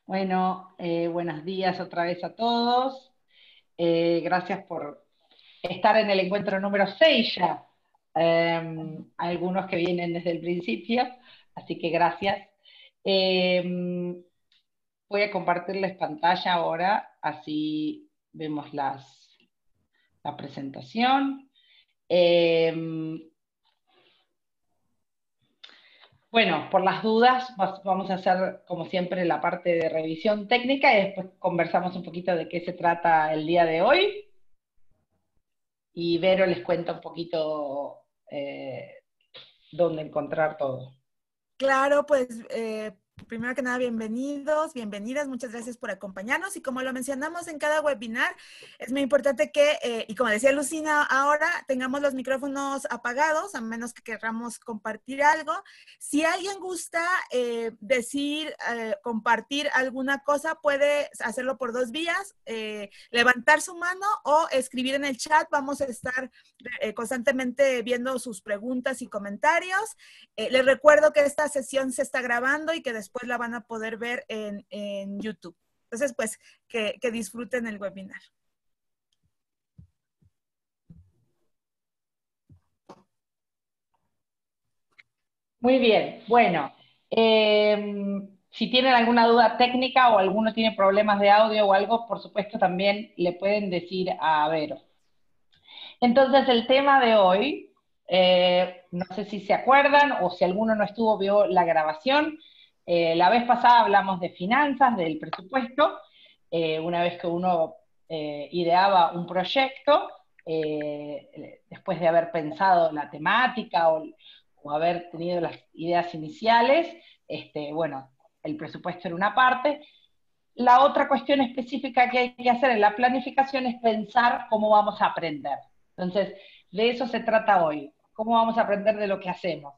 Bueno, buenos días otra vez a todos. Gracias por estar en el encuentro número 6 ya. Algunos que vienen desde el principio, así que gracias. Voy a compartirles pantalla ahora, así vemos la presentación. Em, Bueno, por las dudas, vamos a hacer, como siempre, la parte de revisión técnica y después conversamos un poquito de qué se trata el día de hoy. Y Vero les cuenta un poquito dónde encontrar todo. Claro, pues primero que nada, bienvenidos, bienvenidas, muchas gracias por acompañarnos y como lo mencionamos en cada webinar, es muy importante que, y como decía Lucina, ahora tengamos los micrófonos apagados, a menos que queramos compartir algo. Si alguien gusta decir, compartir alguna cosa, puede hacerlo por dos vías, levantar su mano o escribir en el chat. Vamos a estar constantemente viendo sus preguntas y comentarios. Les recuerdo que esta sesión se está grabando y que después la van a poder ver en YouTube. Entonces, pues, que disfruten el webinar. Muy bien, bueno, si tienen alguna duda técnica o alguno tiene problemas de audio o algo, por supuesto también le pueden decir a Vero. Entonces, el tema de hoy, no sé si se acuerdan o si alguno no estuvo, vio la grabación. La vez pasada hablamos de finanzas, del presupuesto. Una vez que uno ideaba un proyecto, después de haber pensado la temática o haber tenido las ideas iniciales, bueno, el presupuesto era una parte. La otra cuestión específica que hay que hacer en la planificación es pensar cómo vamos a aprender. Entonces, de eso se trata hoy. ¿Cómo vamos a aprender de lo que hacemos?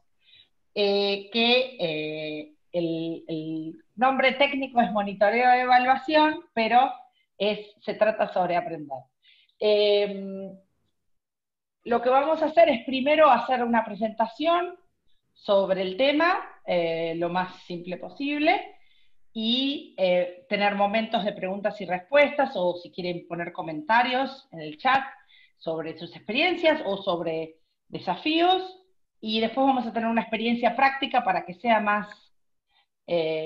El nombre técnico es monitoreo de evaluación, pero se trata sobre aprender. Eh, lo que vamos a hacer es primero hacer una presentación sobre el tema, lo más simple posible, y tener momentos de preguntas y respuestas, o si quieren poner comentarios en el chat sobre sus experiencias o sobre desafíos, y después vamos a tener una experiencia práctica para que sea más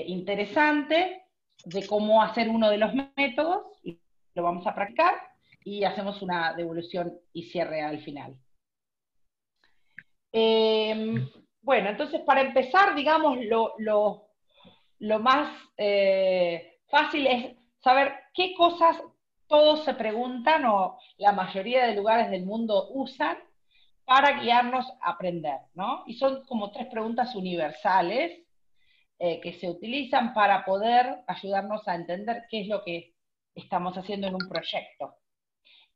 interesante de cómo hacer uno de los métodos, y lo vamos a practicar, y hacemos una devolución y cierre al final. Bueno, entonces para empezar, digamos, lo más fácil es saber qué cosas todos se preguntan o la mayoría de lugares del mundo usan para guiarnos a aprender, ¿no? Y son como tres preguntas universales que se utilizan para poder ayudarnos a entender qué es lo que estamos haciendo en un proyecto.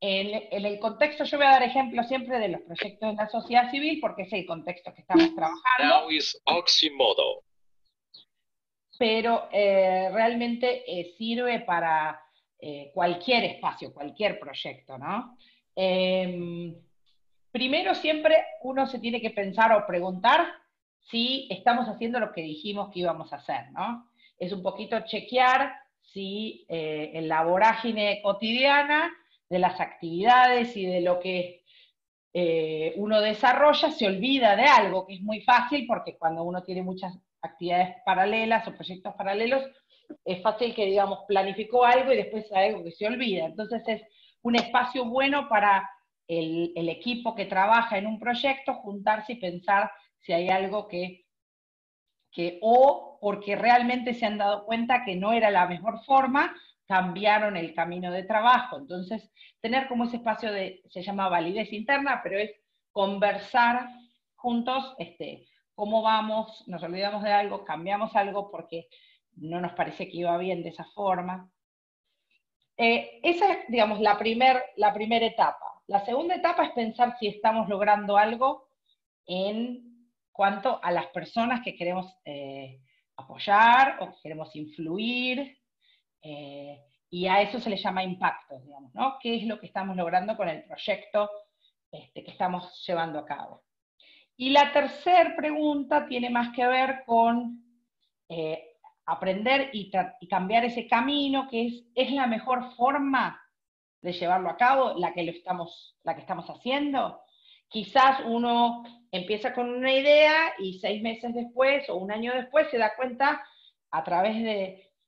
En el contexto, yo voy a dar ejemplos siempre de los proyectos de la sociedad civil, porque es el contexto que estamos trabajando. Now is Oxymodo. Pero realmente sirve para cualquier espacio, cualquier proyecto, ¿no? Primero siempre uno se tiene que pensar o preguntar si estamos haciendo lo que dijimos que íbamos a hacer, ¿no? Es un poquito chequear si en la vorágine cotidiana de las actividades y de lo que uno desarrolla se olvida de algo, que es muy fácil porque cuando uno tiene muchas actividades paralelas o proyectos paralelos, es fácil que, digamos, planificó algo y después hay algo que se olvida. Entonces es un espacio bueno para el equipo que trabaja en un proyecto juntarse y pensar si hay algo o porque realmente se han dado cuenta que no era la mejor forma, cambiaron el camino de trabajo. Entonces, tener como ese espacio se llama validez interna, pero es conversar juntos, cómo vamos, nos olvidamos de algo, cambiamos algo porque no nos parece que iba bien de esa forma. Esa es, digamos, la primera etapa. La segunda etapa es pensar si estamos logrando algo en cuanto a las personas que queremos apoyar o que queremos influir, y a eso se le llama impacto, digamos, ¿no? ¿Qué es lo que estamos logrando con el proyecto que estamos llevando a cabo? Y la tercera pregunta tiene más que ver con aprender y cambiar ese camino, que es la mejor forma de llevarlo a cabo, la que estamos haciendo. Quizás uno empieza con una idea y 6 meses después o un año después se da cuenta a través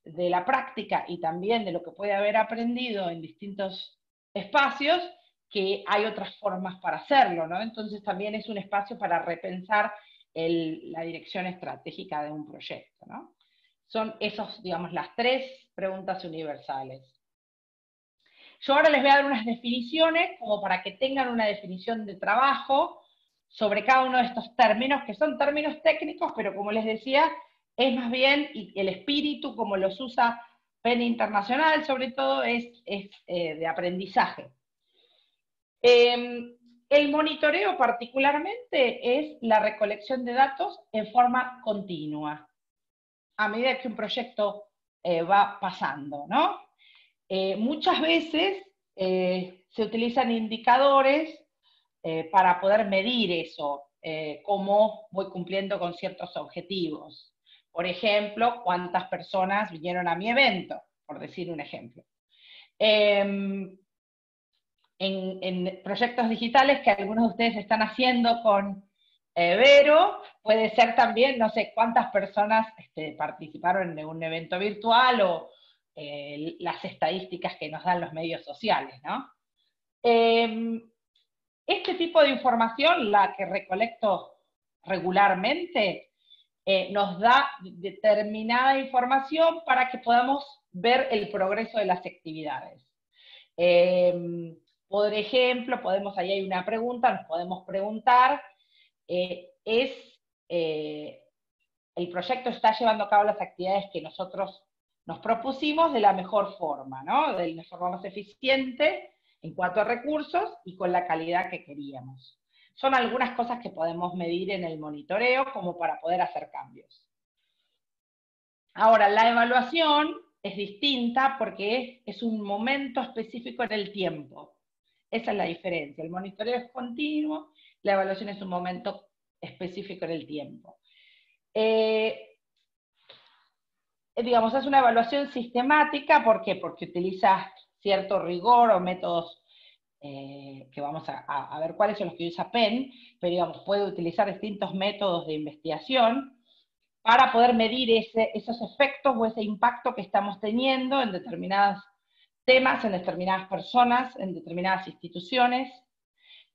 de la práctica y también de lo que puede haber aprendido en distintos espacios, que hay otras formas para hacerlo, ¿no? Entonces también es un espacio para repensar la dirección estratégica de un proyecto, ¿no? Son esos, digamos, las 3 preguntas universales. Yo ahora les voy a dar unas definiciones como para que tengan una definición de trabajo sobre cada uno de estos términos, que son términos técnicos, pero como les decía, es más bien, y el espíritu como los usa PEN Internacional, sobre todo, es de aprendizaje. El monitoreo particularmente es la recolección de datos en forma continua, a medida que un proyecto va pasando, ¿no? Muchas veces se utilizan indicadores para poder medir eso, cómo voy cumpliendo con ciertos objetivos. Por ejemplo, cuántas personas vinieron a mi evento, por decir un ejemplo. En proyectos digitales que algunos de ustedes están haciendo con Vero, puede ser también, no sé, cuántas personas participaron en un evento virtual o las estadísticas que nos dan los medios sociales, ¿no? Este tipo de información, la que recolecto regularmente, nos da determinada información para que podamos ver el progreso de las actividades. Por ejemplo, ahí hay una pregunta, nos podemos preguntar, ¿el proyecto está llevando a cabo las actividades que nosotros nos propusimos de la mejor forma, ¿no? De la forma más eficiente en cuanto a recursos y con la calidad que queríamos? Son algunas cosas que podemos medir en el monitoreo como para poder hacer cambios. Ahora, la evaluación es distinta porque es un momento específico en el tiempo. Esa es la diferencia. El monitoreo es continuo, la evaluación es un momento específico en el tiempo. Digamos, es una evaluación sistemática, ¿por qué? Porque utiliza cierto rigor o métodos que vamos a ver cuáles son los que usa PEN, pero digamos, puede utilizar distintos métodos de investigación para poder medir esos efectos o ese impacto que estamos teniendo en determinados temas, en determinadas personas, en determinadas instituciones,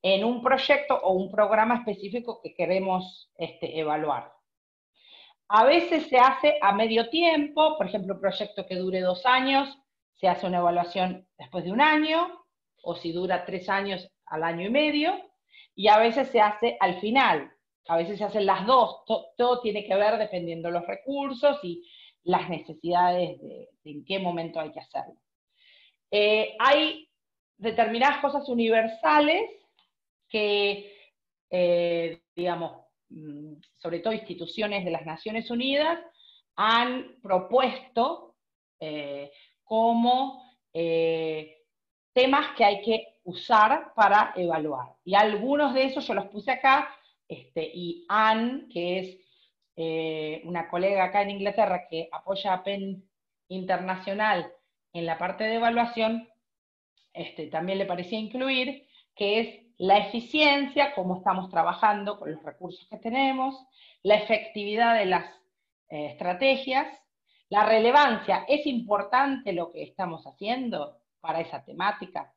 en un proyecto o un programa específico que queremos evaluar. A veces se hace a medio tiempo, por ejemplo, un proyecto que dure 2 años, se hace una evaluación después de 1 año, o si dura 3 años, al año y medio, y a veces se hace al final, a veces se hacen las dos, todo tiene que ver dependiendo de los recursos y las necesidades de en qué momento hay que hacerlo. Hay determinadas cosas universales que, digamos, sobre todo instituciones de las Naciones Unidas, han propuesto como temas que hay que usar para evaluar. Y algunos de esos yo los puse acá, y Anne, que es una colega acá en Inglaterra que apoya a PEN Internacional en la parte de evaluación, también le parecía incluir, que es la eficiencia, cómo estamos trabajando con los recursos que tenemos, la efectividad de las estrategias, la relevancia, ¿es importante lo que estamos haciendo para esa temática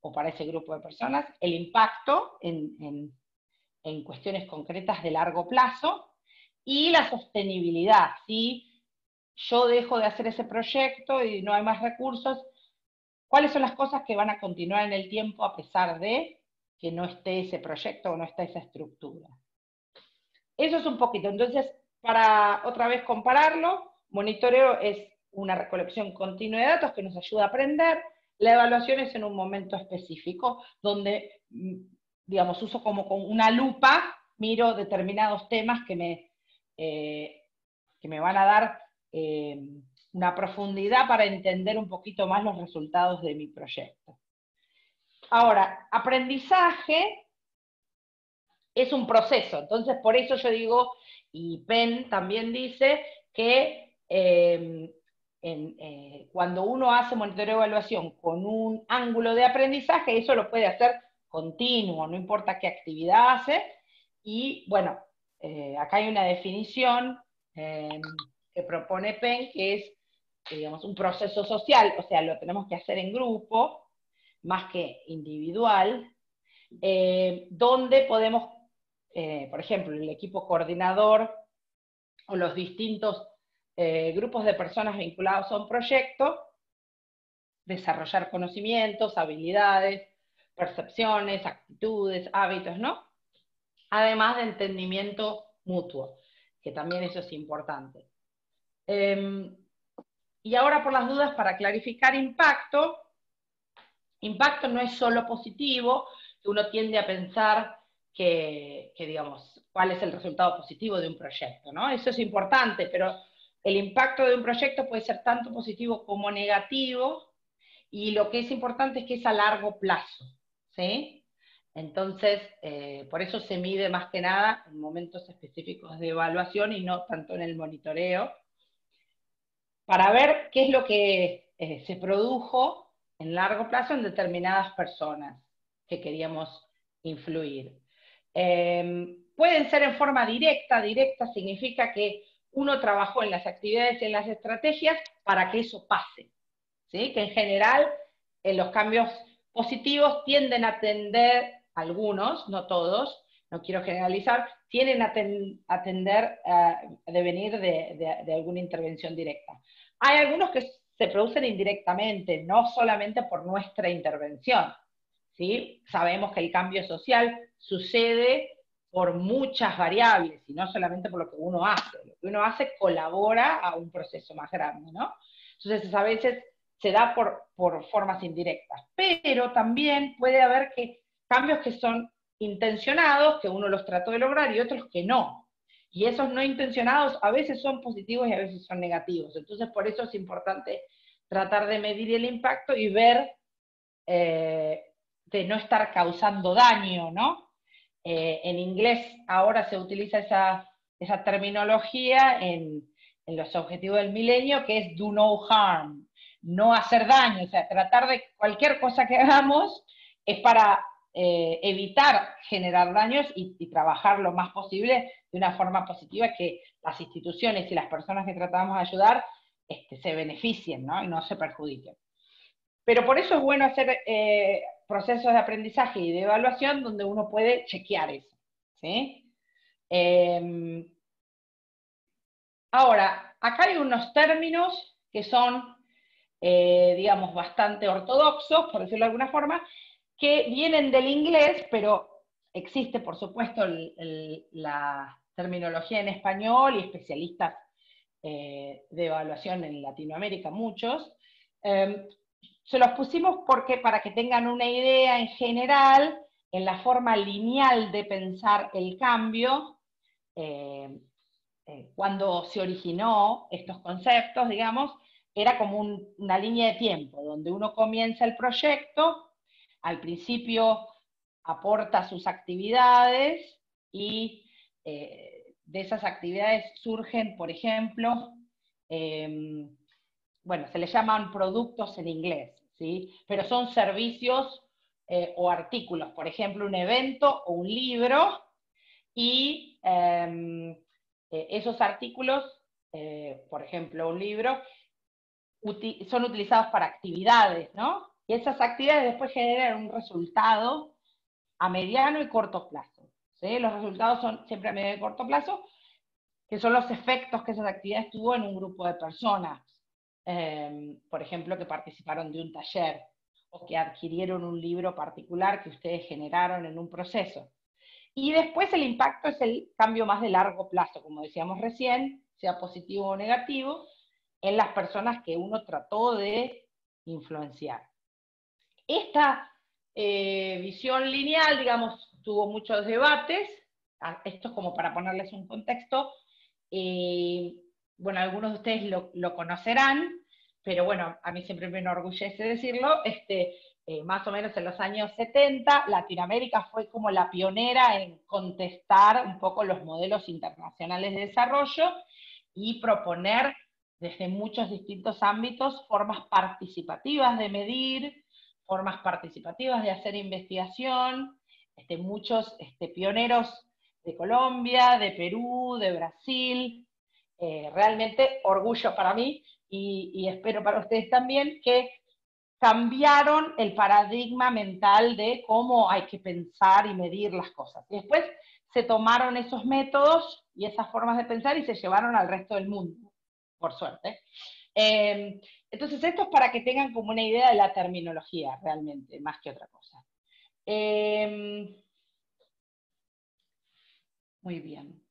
o para ese grupo de personas? El impacto en cuestiones concretas de largo plazo, y la sostenibilidad. Si yo dejo de hacer ese proyecto y no hay más recursos, ¿cuáles son las cosas que van a continuar en el tiempo a pesar de que no esté ese proyecto o no esté esa estructura? Eso es un poquito. Entonces, para otra vez compararlo, monitoreo es una recolección continua de datos que nos ayuda a aprender. La evaluación es en un momento específico, donde, digamos, uso como con una lupa, miro determinados temas que me van a dar una profundidad para entender un poquito más los resultados de mi proyecto. Ahora, aprendizaje es un proceso, entonces por eso yo digo, y PEN también dice, que cuando uno hace monitoreo de evaluación con un ángulo de aprendizaje, eso lo puede hacer continuo, no importa qué actividad hace, y bueno, acá hay una definición que propone Penn, que es, digamos, un proceso social, o sea, lo tenemos que hacer en grupo, más que individual, donde podemos, por ejemplo, el equipo coordinador o los distintos grupos de personas vinculados a un proyecto, desarrollar conocimientos, habilidades, percepciones, actitudes, hábitos, ¿no? Además de entendimiento mutuo, que también eso es importante. Y ahora, por las dudas, para clarificar impacto no es solo positivo, que uno tiende a pensar que, digamos, cuál es el resultado positivo de un proyecto, ¿no? Eso es importante, pero el impacto de un proyecto puede ser tanto positivo como negativo, y lo que es importante es que es a largo plazo, ¿sí? Entonces, por eso se mide más que nada en momentos específicos de evaluación y no tanto en el monitoreo, para ver qué es lo que se produjo en largo plazo en determinadas personas que queríamos influir. Pueden ser en forma directa. Directa significa que uno trabajó en las actividades y en las estrategias para que eso pase, ¿sí? Que en general los cambios positivos tienden a tender, algunos, no todos, no quiero generalizar, tienden a tender a devenir de alguna intervención directa. Hay algunos que se producen indirectamente, no solamente por nuestra intervención, ¿sí? Sabemos que el cambio social sucede por muchas variables, y no solamente por lo que uno hace. Lo que uno hace colabora a un proceso más grande, ¿no? Entonces, a veces se da por formas indirectas, pero también puede haber cambios que son intencionados, que uno los trató de lograr, y otros que no. Y esos no intencionados a veces son positivos y a veces son negativos. Entonces, por eso es importante tratar de medir el impacto y ver de no estar causando daño, ¿no? En inglés ahora se utiliza esa terminología en los objetivos del milenio, que es do no harm, no hacer daño, o sea, tratar de cualquier cosa que hagamos es para evitar generar daños y trabajar lo más posible de una forma positiva, que las instituciones y las personas que tratamos de ayudar se beneficien, ¿no? Y no se perjudiquen. Pero por eso es bueno hacer procesos de aprendizaje y de evaluación donde uno puede chequear eso, ¿sí? Ahora, acá hay unos términos que son, digamos, bastante ortodoxos, por decirlo de alguna forma, que vienen del inglés, pero existe, por supuesto, la terminología en español y especialistas de evaluación en Latinoamérica, muchos. Se los pusimos porque, para que tengan una idea en general, en la forma lineal de pensar el cambio, cuando se originó estos conceptos, digamos, era como una línea de tiempo, donde uno comienza el proyecto, al principio aporta sus actividades y de esas actividades surgen, por ejemplo, bueno, se les llaman productos en inglés, ¿sí? Pero son servicios o artículos, por ejemplo, un evento o un libro, y esos artículos, por ejemplo, un libro, son utilizados para actividades, ¿no? Y esas actividades después generan un resultado a mediano y corto plazo, ¿sí? Los resultados son siempre a mediano y corto plazo, que son los efectos que esas actividades tuvo en un grupo de personas, por ejemplo, que participaron de un taller o que adquirieron un libro particular que ustedes generaron en un proceso. Y después el impacto es el cambio más de largo plazo, como decíamos recién, sea positivo o negativo, en las personas que uno trató de influenciar. Esta visión lineal, digamos, tuvo muchos debates. Esto es como para ponerles un contexto. Bueno, algunos de ustedes lo conocerán, pero bueno, a mí siempre me enorgullece decirlo. Más o menos en los años 70, Latinoamérica fue como la pionera en contestar un poco los modelos internacionales de desarrollo y proponer desde muchos distintos ámbitos, formas participativas de medir, formas participativas de hacer investigación, muchos pioneros de Colombia, de Perú, de Brasil, realmente orgullo para mí y espero para ustedes también que cambiaron el paradigma mental de cómo hay que pensar y medir las cosas. Y después se tomaron esos métodos y esas formas de pensar y se llevaron al resto del mundo, por suerte. Entonces esto es para que tengan como una idea de la terminología realmente, más que otra cosa. Muy bien.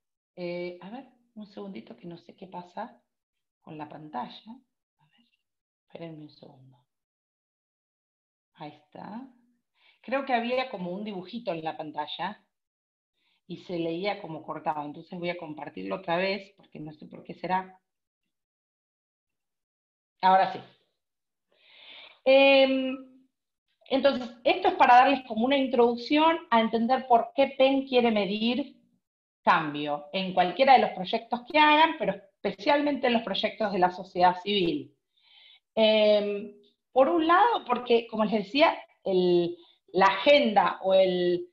A ver, un segundito que no sé qué pasa con la pantalla. A ver, espérenme un segundo. Ahí está. Creo que había como un dibujito en la pantalla y se leía como cortado. Entonces voy a compartirlo otra vez porque no sé por qué será. Ahora sí. Entonces, esto es para darles como una introducción a entender por qué PEN quiere medir cambio en cualquiera de los proyectos que hagan, pero especialmente en los proyectos de la sociedad civil. Por un lado, porque, como les decía, la agenda o el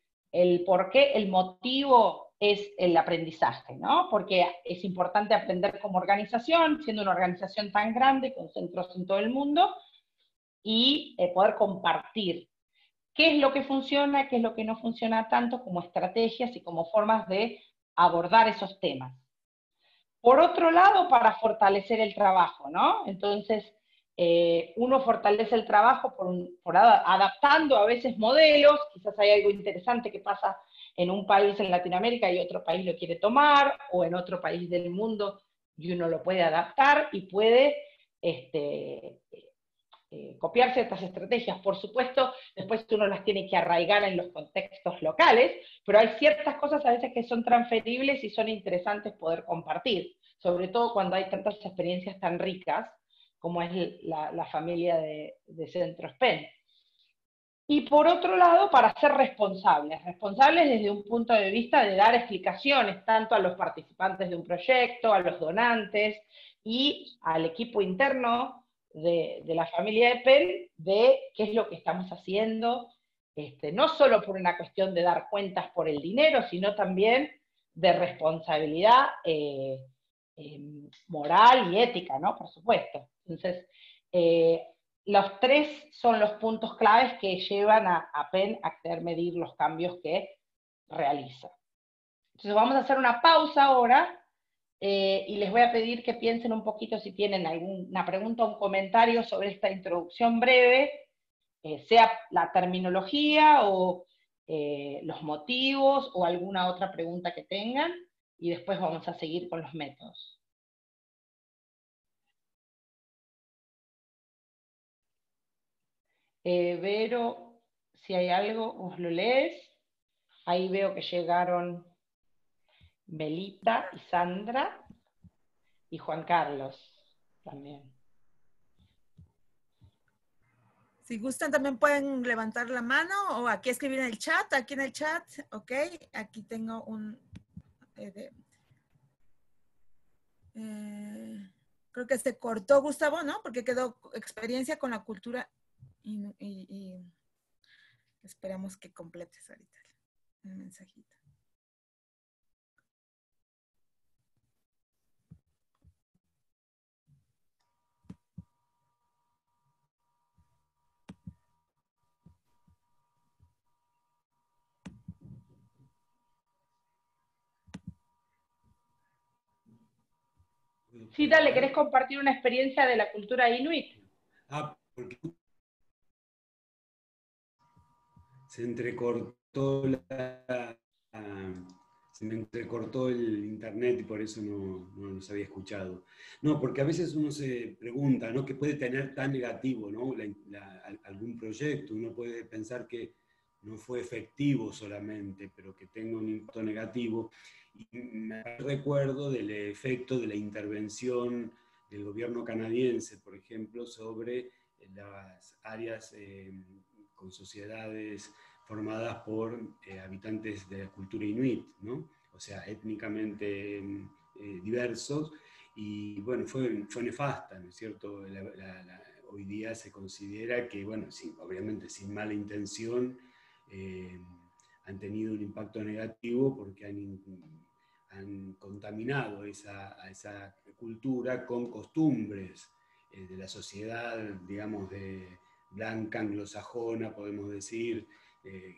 por qué, el motivo es el aprendizaje, ¿no? Porque es importante aprender como organización, siendo una organización tan grande, con centros en todo el mundo, y poder compartir qué es lo que funciona, qué es lo que no funciona tanto, como estrategias y como formas de abordar esos temas. Por otro lado, para fortalecer el trabajo, ¿no? Entonces, uno fortalece el trabajo adaptando a veces modelos, quizás hay algo interesante que pasa en un país en Latinoamérica y otro país lo quiere tomar, o en otro país del mundo y uno lo puede adaptar y puede copiar ciertas estrategias. Por supuesto, después uno las tiene que arraigar en los contextos locales, pero hay ciertas cosas a veces que son transferibles y son interesantes poder compartir, sobre todo cuando hay tantas experiencias tan ricas como es la familia de Centros PEN. Y por otro lado, para ser responsables desde un punto de vista de dar explicaciones tanto a los participantes de un proyecto, a los donantes y al equipo interno de la familia de PEN de qué es lo que estamos haciendo, no solo por una cuestión de dar cuentas por el dinero, sino también de responsabilidad moral y ética, ¿no? Por supuesto. Entonces, los tres son los puntos claves que llevan a PEN a querer medir los cambios que realiza. Entonces vamos a hacer una pausa ahora y les voy a pedir que piensen un poquito si tienen alguna pregunta o un comentario sobre esta introducción breve, sea la terminología o los motivos o alguna otra pregunta que tengan, y después vamos a seguir con los métodos. Vero, si hay algo, vos lo lees. Ahí veo que llegaron Melita y Sandra y Juan Carlos también. Si gustan, también pueden levantar la mano o aquí escribir en el chat, ok. Aquí tengo un... creo que se cortó Gustavo, ¿no? Porque quedó experiencia con la cultura y esperamos que completes ahorita el mensajito. Sí, dale, ¿querés compartir una experiencia de la cultura inuit? Porque se entrecortó se me entrecortó el internet y por eso no los había escuchado. No, porque a veces uno se pregunta, ¿no? ¿Qué puede tener tan negativo, ¿no? Algún proyecto? Uno puede pensar que no fue efectivo solamente, pero que tenga un impacto negativo. Y me recuerdo del efecto de la intervención del gobierno canadiense, por ejemplo, sobre las áreas con sociedades formadas por habitantes de la cultura inuit, ¿no? O sea, étnicamente diversos, y bueno, fue nefasta, ¿no es cierto? Hoy día se considera que, bueno, sí, obviamente sin mala intención, han tenido un impacto negativo porque han contaminado a esa cultura con costumbres de la sociedad, digamos, de blanca, anglosajona, podemos decir,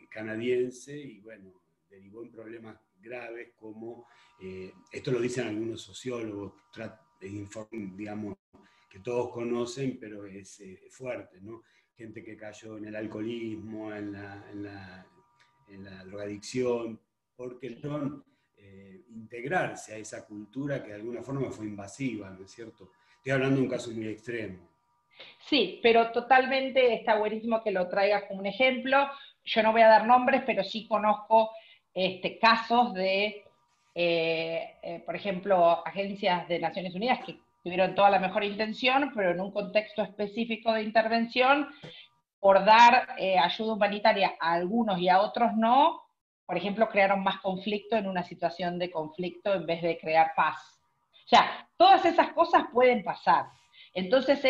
canadiense, y bueno, derivó en problemas graves como, esto lo dicen algunos sociólogos, digamos, que todos conocen, pero es fuerte, ¿no? Gente que cayó en el alcoholismo, en la drogadicción, porque no integrarse a esa cultura que de alguna forma fue invasiva, ¿no es cierto? Estoy hablando de un caso muy extremo. Sí, pero totalmente está buenísimo que lo traigas como un ejemplo. Yo no voy a dar nombres, pero sí conozco casos de, por ejemplo, agencias de Naciones Unidas que tuvieron toda la mejor intención, pero en un contexto específico de intervención, por dar ayuda humanitaria a algunos y a otros no, por ejemplo, crearon más conflicto en una situación de conflicto en vez de crear paz. O sea, todas esas cosas pueden pasar. Entonces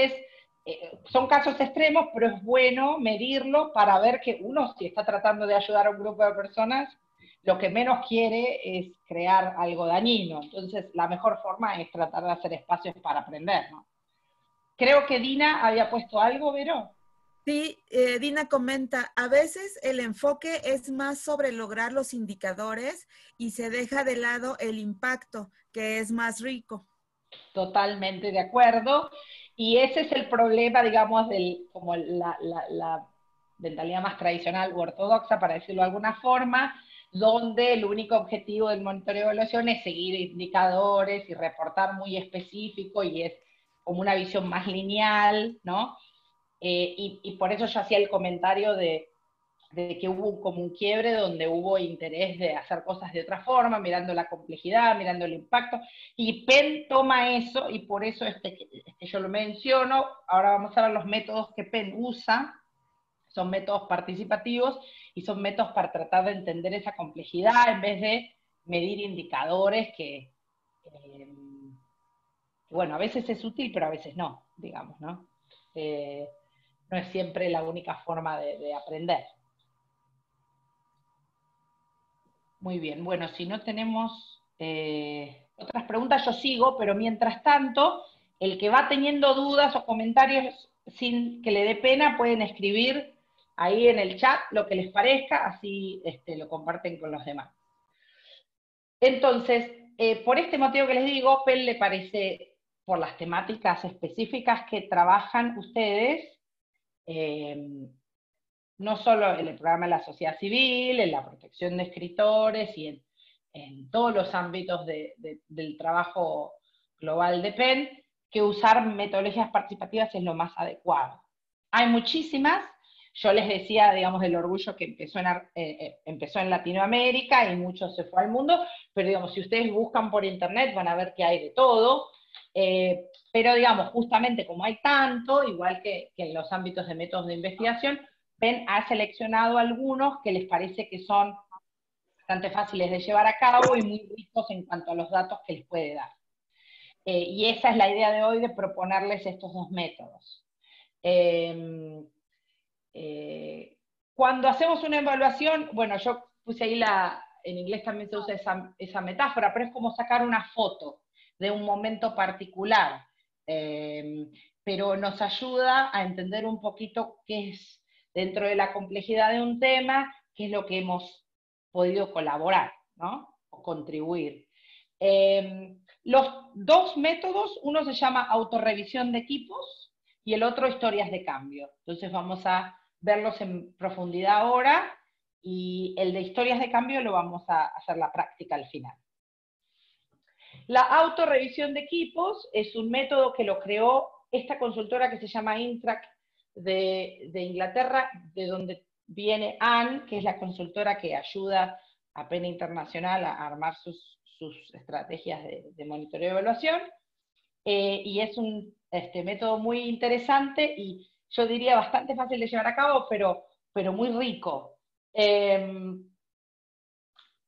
son casos extremos, pero es bueno medirlo para ver que uno, si está tratando de ayudar a un grupo de personas, lo que menos quiere es crear algo dañino. Entonces, la mejor forma es tratar de hacer espacios para aprender, ¿no? Creo que Dina había puesto algo, Vero. Sí, Dina comenta, a veces el enfoque es más sobre lograr los indicadores y se deja de lado el impacto, que es más rico. Totalmente de acuerdo. Y ese es el problema, digamos, como la mentalidad más tradicional u ortodoxa, para decirlo de alguna forma, donde el único objetivo del monitoreo de evaluación es seguir indicadores y reportar muy específico, y es como una visión más lineal, ¿no? Y por eso yo hacía el comentario de que hubo como un quiebre donde hubo interés de hacer cosas de otra forma, mirando la complejidad, mirando el impacto, y Penn toma eso, y por eso yo lo menciono. Ahora vamos a ver los métodos que Penn usa. Son métodos participativos y son métodos para tratar de entender esa complejidad en vez de medir indicadores bueno, a veces es útil, pero a veces no, digamos, ¿no? No es siempre la única forma de aprender. Muy bien, bueno, si no tenemos otras preguntas, yo sigo, pero mientras tanto, el que va teniendo dudas o comentarios sin que le dé pena, pueden escribir ahí en el chat lo que les parezca, así lo comparten con los demás. Entonces, por este motivo que les digo, Penn le parece, por las temáticas específicas que trabajan ustedes, no solo en el programa de la sociedad civil, en la protección de escritores y en todos los ámbitos del trabajo global de Penn, que usar metodologías participativas es lo más adecuado. Hay muchísimas. Yo les decía, digamos, el orgullo que empezó en Latinoamérica y mucho se fue al mundo, pero digamos, si ustedes buscan por internet van a ver que hay de todo. Pero digamos, justamente como hay tanto, igual que en los ámbitos de métodos de investigación, Penn ha seleccionado algunos que les parece que son bastante fáciles de llevar a cabo y muy ricos en cuanto a los datos que les puede dar. Y esa es la idea de hoy, de proponerles estos dos métodos. Cuando hacemos una evaluación, bueno, yo puse ahí en inglés también se usa esa metáfora, pero es como sacar una foto de un momento particular, pero nos ayuda a entender un poquito qué es, dentro de la complejidad de un tema, qué es lo que hemos podido colaborar, ¿no? O contribuir. Los dos métodos, uno se llama autorrevisión de equipos y el otro historias de cambio. Entonces vamos a verlos en profundidad ahora, y el de historias de cambio lo vamos a hacer la práctica al final. La autorrevisión de equipos es un método que lo creó esta consultora que se llama Intrac de Inglaterra, de donde viene Anne, que es la consultora que ayuda a Penn Internacional a armar sus estrategias de monitoreo y evaluación. Y es un método muy interesante y yo diría bastante fácil de llevar a cabo, pero muy rico.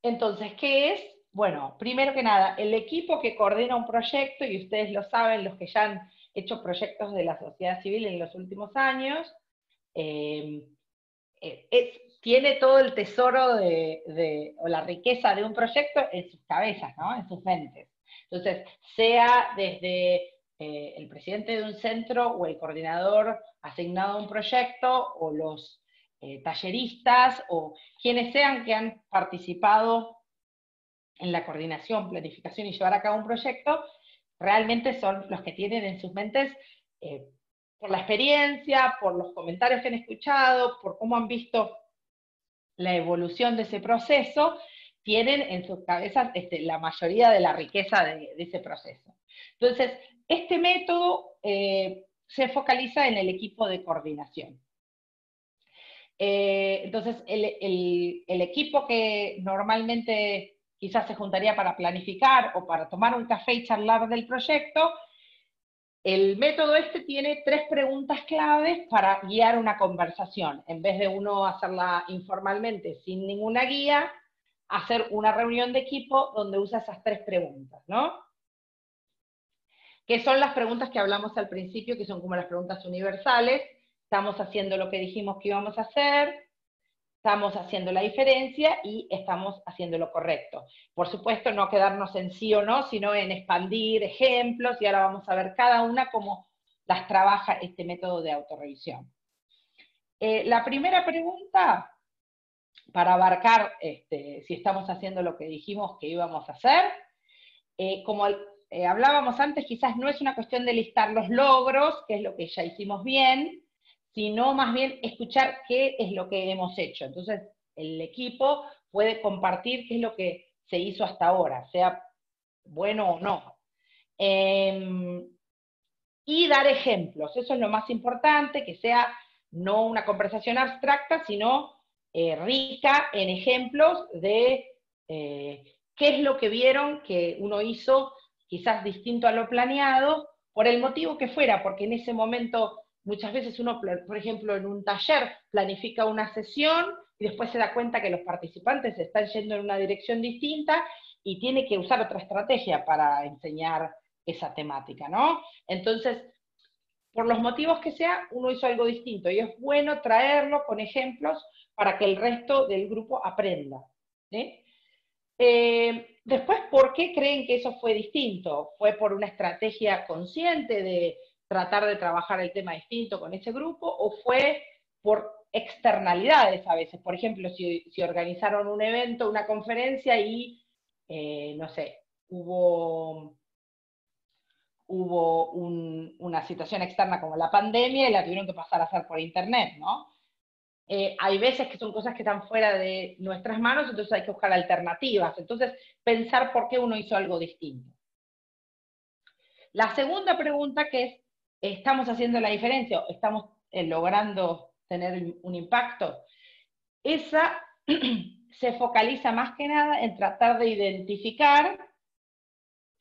Entonces, ¿qué es? Bueno, primero que nada, el equipo que coordina un proyecto, y ustedes lo saben, los que ya han hecho proyectos de la sociedad civil en los últimos años, tiene todo el tesoro o la riqueza de un proyecto en sus cabezas, ¿no? En sus mentes. Entonces, sea desde el presidente de un centro o el coordinador asignado a un proyecto, o los talleristas, o quienes sean que han participado en la coordinación, planificación y llevar a cabo un proyecto, realmente son los que tienen en sus mentes, por la experiencia, por los comentarios que han escuchado, por cómo han visto la evolución de ese proceso, tienen en sus cabezas la mayoría de la riqueza de ese proceso. Entonces, este método se focaliza en el equipo de coordinación. Entonces, el equipo que normalmente quizás se juntaría para planificar o para tomar un café y charlar del proyecto, el método tiene 3 preguntas claves para guiar una conversación. En vez de uno hacerla informalmente sin ninguna guía, hacer una reunión de equipo donde usa esas 3 preguntas, ¿no? Que son las preguntas que hablamos al principio, que son como las preguntas universales. Estamos haciendo lo que dijimos que íbamos a hacer, estamos haciendo la diferencia y estamos haciendo lo correcto. Por supuesto, no quedarnos en sí o no, sino en expandir ejemplos, y ahora vamos a ver cada una cómo las trabaja este método de autorrevisión. La primera pregunta, para abarcar si estamos haciendo lo que dijimos que íbamos a hacer, como hablábamos antes, quizás no es una cuestión de listar los logros, que es lo que ya hicimos bien, sino más bien escuchar qué es lo que hemos hecho. Entonces, el equipo puede compartir qué es lo que se hizo hasta ahora, sea bueno o no. Y dar ejemplos, eso es lo más importante, que sea no una conversación abstracta, sino rica en ejemplos de qué es lo que vieron que uno hizo quizás distinto a lo planeado, por el motivo que fuera, porque en ese momento muchas veces uno, por ejemplo, en un taller planifica una sesión y después se da cuenta que los participantes están yendo en una dirección distinta y tiene que usar otra estrategia para enseñar esa temática, ¿no? Entonces, por los motivos que sea, uno hizo algo distinto y es bueno traerlo con ejemplos para que el resto del grupo aprenda, ¿sí? Después, ¿por qué creen que eso fue distinto? ¿Fue por una estrategia consciente de tratar de trabajar el tema distinto con ese grupo, o fue por externalidades a veces? Por ejemplo, si organizaron un evento, una conferencia y, no sé, hubo una situación externa como la pandemia y la tuvieron que pasar a hacer por internet, ¿no? Hay veces que son cosas que están fuera de nuestras manos, entonces hay que buscar alternativas. Entonces, pensar por qué uno hizo algo distinto. La segunda pregunta, que es, ¿estamos haciendo la diferencia? ¿Estamos logrando tener un impacto? Esa se focaliza más que nada en tratar de identificar,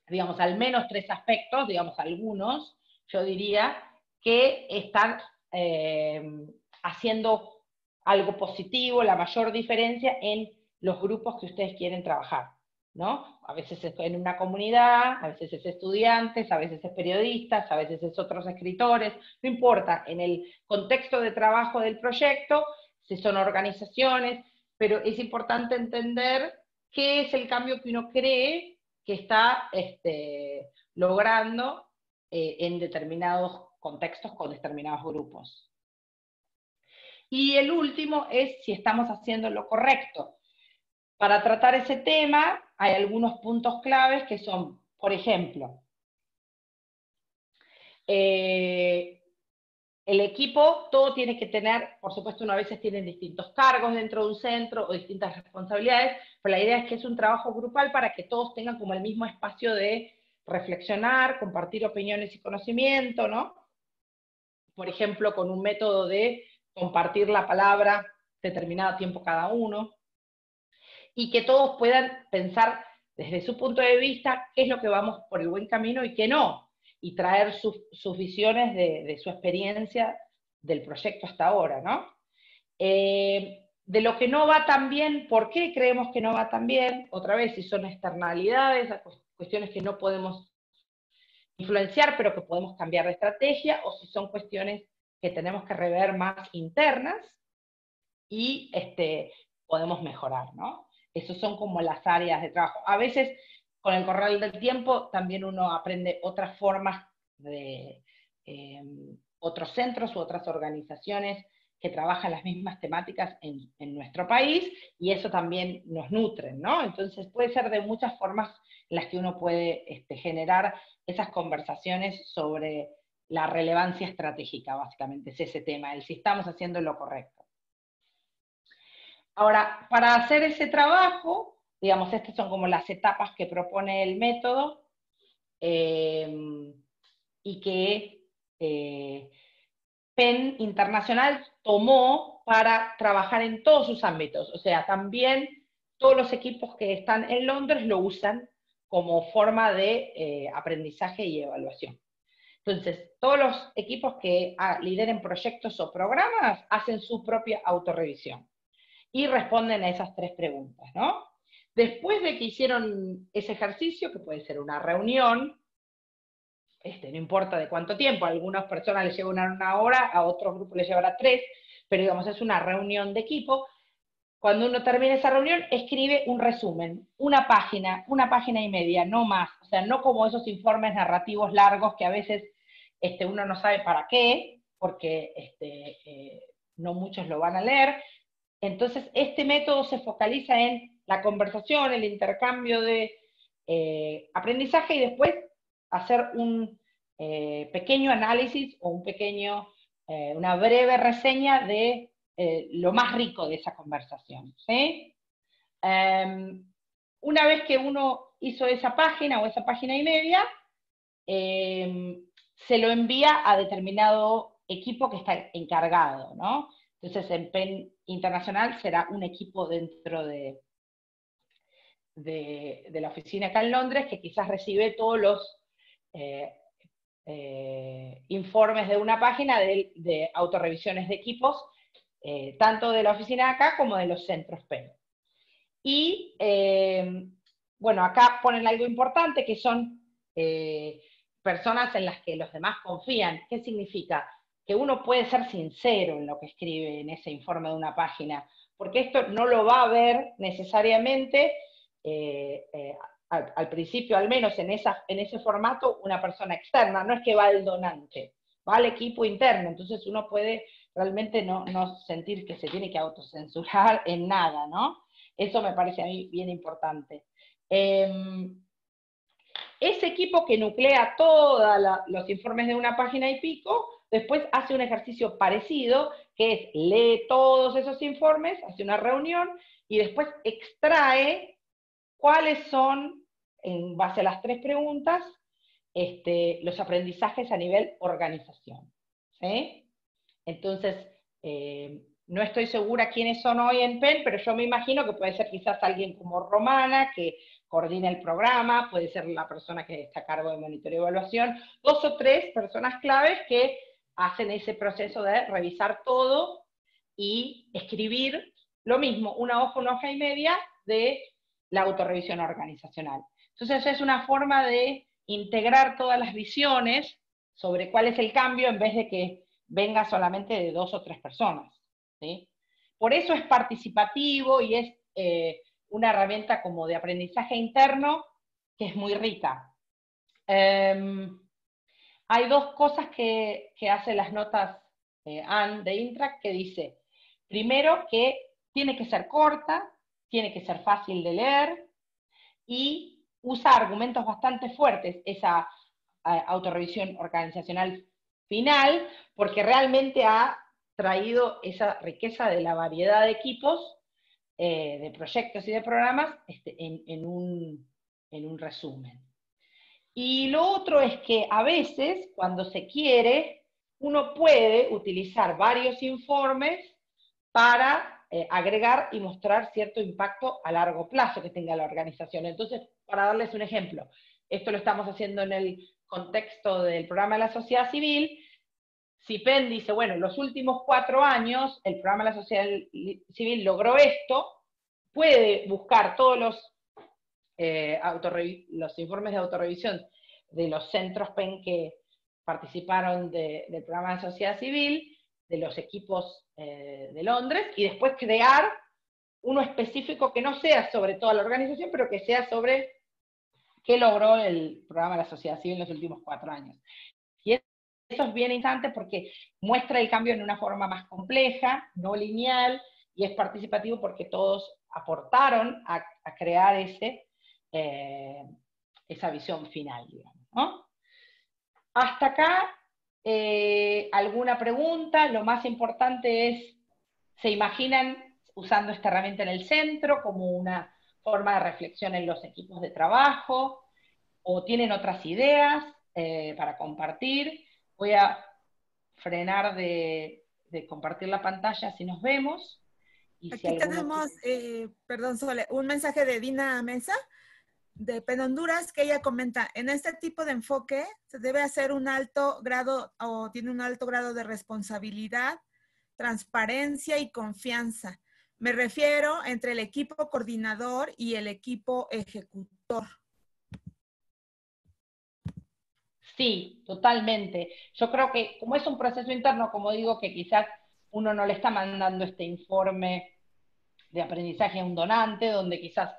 digamos, al menos 3 aspectos, digamos, algunos, yo diría, que están haciendo algo positivo, la mayor diferencia en los grupos que ustedes quieren trabajar, ¿no? A veces es en una comunidad, a veces es estudiantes, a veces es periodistas, a veces es otros escritores, no importa, en el contexto de trabajo del proyecto, si son organizaciones, pero es importante entender qué es el cambio que uno cree que está logrando en determinados contextos con determinados grupos. Y el último es si estamos haciendo lo correcto. Para tratar ese tema hay algunos puntos claves que son, por ejemplo, el equipo, todo tiene que tener, por supuesto, uno a veces tiene distintos cargos dentro de un centro o distintas responsabilidades, pero la idea es que es un trabajo grupal para que todos tengan como el mismo espacio de reflexionar, compartir opiniones y conocimiento, ¿no? Por ejemplo, con un método de compartir la palabra determinado tiempo cada uno, y que todos puedan pensar desde su punto de vista qué es lo que vamos por el buen camino y qué no, y traer sus visiones de su experiencia del proyecto hasta ahora, ¿no? de lo que no va tan bien, ¿por qué creemos que no va tan bien? Otra vez, si son externalidades, cuestiones que no podemos influenciar, pero que podemos cambiar de estrategia, o si son cuestiones que tenemos que rever más internas y podemos mejorar, ¿no? Esas son como las áreas de trabajo. A veces, con el correr del tiempo, también uno aprende otras formas de otros centros u otras organizaciones que trabajan las mismas temáticas en nuestro país, y eso también nos nutre, ¿no? Entonces puede ser de muchas formas en las que uno puede generar esas conversaciones sobre la relevancia estratégica, básicamente, es ese tema, el si estamos haciendo lo correcto. Ahora, para hacer ese trabajo, digamos, estas son como las etapas que propone el método, y que PEN Internacional tomó para trabajar en todos sus ámbitos. O sea, también todos los equipos que están en Londres lo usan como forma de aprendizaje y evaluación. Entonces, todos los equipos que lideren proyectos o programas hacen su propia autorrevisión y responden a esas 3 preguntas, ¿no? Después de que hicieron ese ejercicio, que puede ser una reunión, no importa de cuánto tiempo, a algunas personas les lleva una hora, a otros grupos les llevará 3, pero digamos, es una reunión de equipo. Cuando uno termina esa reunión, escribe un resumen, una página y media, no más. O sea, no como esos informes narrativos largos que a veces uno no sabe para qué, porque no muchos lo van a leer. Entonces, este método se focaliza en la conversación, el intercambio de aprendizaje, y después hacer un pequeño análisis o una breve reseña de lo más rico de esa conversación, ¿sí? Una vez que uno hizo esa página o esa página y media, se lo envía a determinado equipo que está encargado, ¿no? Entonces, en PEN Internacional será un equipo dentro de la oficina acá en Londres, que quizás recibe todos los informes de una página de autorrevisiones de equipos, tanto de la oficina acá como de los centros PEN. Y, bueno, acá ponen algo importante, que son personas en las que los demás confían. ¿Qué significa? Que uno puede ser sincero en lo que escribe en ese informe de una página, porque esto no lo va a ver necesariamente al principio, al menos en ese formato, una persona externa. No es que va el donante, va al equipo interno. Entonces uno puede realmente no sentir que se tiene que autocensurar en nada, ¿no? Eso me parece a mí bien importante. Ese equipo que nuclea todos los informes de una página y pico, después hace un ejercicio parecido, que es lee todos esos informes, hace una reunión, y después extrae cuáles son, en base a las 3 preguntas, los aprendizajes a nivel organización, ¿sí? Entonces, no estoy segura quiénes son hoy en PEN, pero yo me imagino que puede ser quizás alguien como Romana, que coordina el programa, puede ser la persona que está a cargo de monitoreo y evaluación, 2 o 3 personas claves que hacen ese proceso de revisar todo y escribir lo mismo, una hoja y media de la autorrevisión organizacional. Entonces es una forma de integrar todas las visiones sobre cuál es el cambio, en vez de que venga solamente de 2 o 3 personas, ¿sí? Por eso es participativo y es una herramienta como de aprendizaje interno que es muy rica. Hay 2 cosas que hace las notas Anne de Intrac, que dice, primero, que tiene que ser corta, tiene que ser fácil de leer, y usa argumentos bastante fuertes esa autorrevisión organizacional final, porque realmente ha traído esa riqueza de la variedad de equipos, de proyectos y de programas, en un resumen. Y lo otro es que a veces, cuando se quiere, uno puede utilizar varios informes para agregar y mostrar cierto impacto a largo plazo que tenga la organización. Entonces, para darles un ejemplo, esto lo estamos haciendo en el contexto del programa de la sociedad civil. si PEN dice, bueno, en los últimos 4 años el programa de la sociedad civil logró esto, puede buscar todos los informes de autorrevisión de los centros PEN que participaron del programa de sociedad civil, de los equipos de Londres, y después crear uno específico que no sea sobre toda la organización, pero que sea sobre qué logró el programa de la sociedad civil en los últimos 4 años. Y eso es bien interesante porque muestra el cambio en una forma más compleja, no lineal, y es participativo porque todos aportaron a crear esa visión final, digamos, ¿no? Hasta acá, ¿alguna pregunta? Lo más importante es, ¿se imaginan usando esta herramienta en el centro como una forma de reflexión en los equipos de trabajo? ¿O tienen otras ideas para compartir? Voy a frenar de compartir la pantalla si nos vemos. Y Aquí si tenemos, perdón, Sole, un mensaje de Dina Mesa, de PEN Honduras, que ella comenta, en este tipo de enfoque se debe hacer un alto grado, o tiene un alto grado de responsabilidad, transparencia y confianza. Me refiero entre el equipo coordinador y el equipo ejecutor. Sí, totalmente. Yo creo que como es un proceso interno, como digo, que quizás uno no le está mandando este informe de aprendizaje a un donante, donde quizás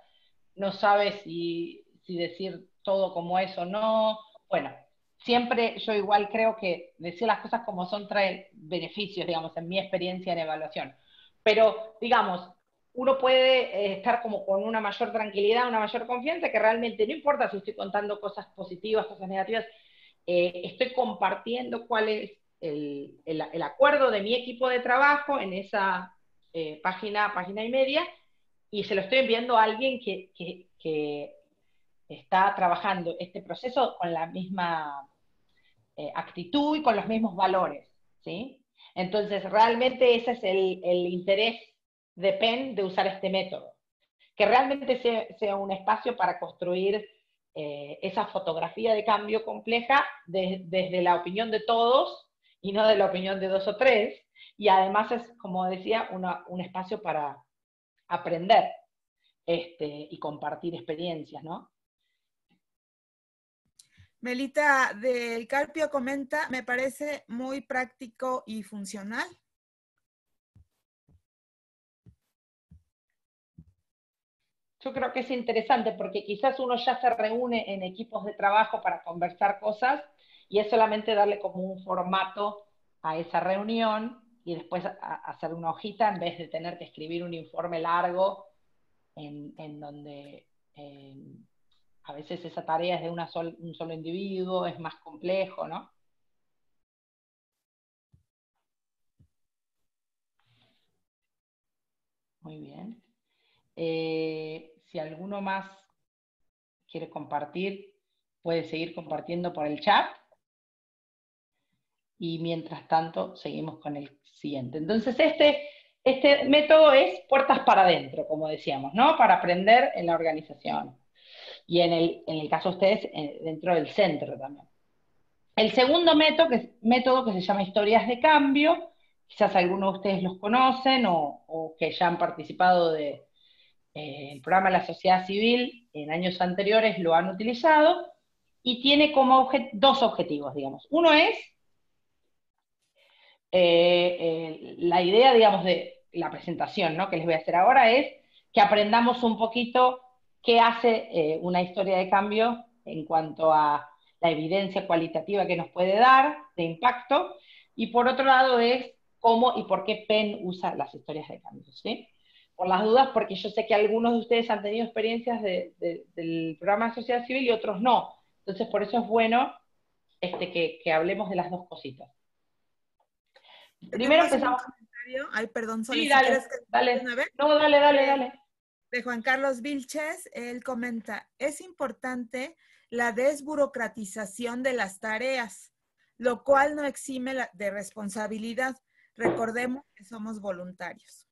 no sabe si decir todo como es o no. Bueno, siempre yo igual creo que decir las cosas como son trae beneficios, digamos, en mi experiencia en evaluación. Pero, digamos, uno puede estar como con una mayor tranquilidad, una mayor confianza, que realmente no importa si estoy contando cosas positivas, cosas negativas, estoy compartiendo cuál es el acuerdo de mi equipo de trabajo en esa página y media, y se lo estoy enviando a alguien que está trabajando este proceso con la misma actitud y con los mismos valores, ¿sí? Entonces, realmente ese es el interés de PEN de usar este método, que realmente sea un espacio para construir esa fotografía de cambio compleja desde la opinión de todos y no de la opinión de 2 o 3, y además es, como decía, un espacio para aprender y compartir experiencias, ¿no? Melita del Carpio comenta, me parece muy práctico y funcional. Yo creo que es interesante porque quizás uno ya se reúne en equipos de trabajo para conversar cosas y es solamente darle como un formato a esa reunión y después hacer una hojita en vez de tener que escribir un informe largo en donde a veces esa tarea es de un solo individuo, es más complejo, ¿no? Muy bien. Si alguno más quiere compartir, puede seguir compartiendo por el chat. Y mientras tanto, seguimos con el siguiente. Entonces, este método es puertas para adentro, como decíamos, ¿no? Para aprender en la organización. Y en el caso de ustedes, dentro del centro también. El segundo método que se llama historias de cambio, quizás algunos de ustedes los conocen o que ya han participado del programa de la sociedad civil en años anteriores lo han utilizado, y tiene como dos objetivos, digamos. Uno es la idea, digamos, de la presentación, ¿no?, que les voy a hacer ahora, es que aprendamos un poquito qué hace una historia de cambio en cuanto a la evidencia cualitativa que nos puede dar de impacto, y por otro lado es cómo y por qué PEN usa las historias de cambio, ¿sí? Por las dudas, porque yo sé que algunos de ustedes han tenido experiencias del programa de sociedad civil y otros no. Entonces, por eso es bueno que hablemos de las dos cositas. Primero empezamos. Ay, perdón, Soli, Sí, si dale, quieres que dale. una vez. No, dale. De Juan Carlos Vilches, él comenta, es importante la desburocratización de las tareas, lo cual no exime de responsabilidad. Recordemos que somos voluntarios.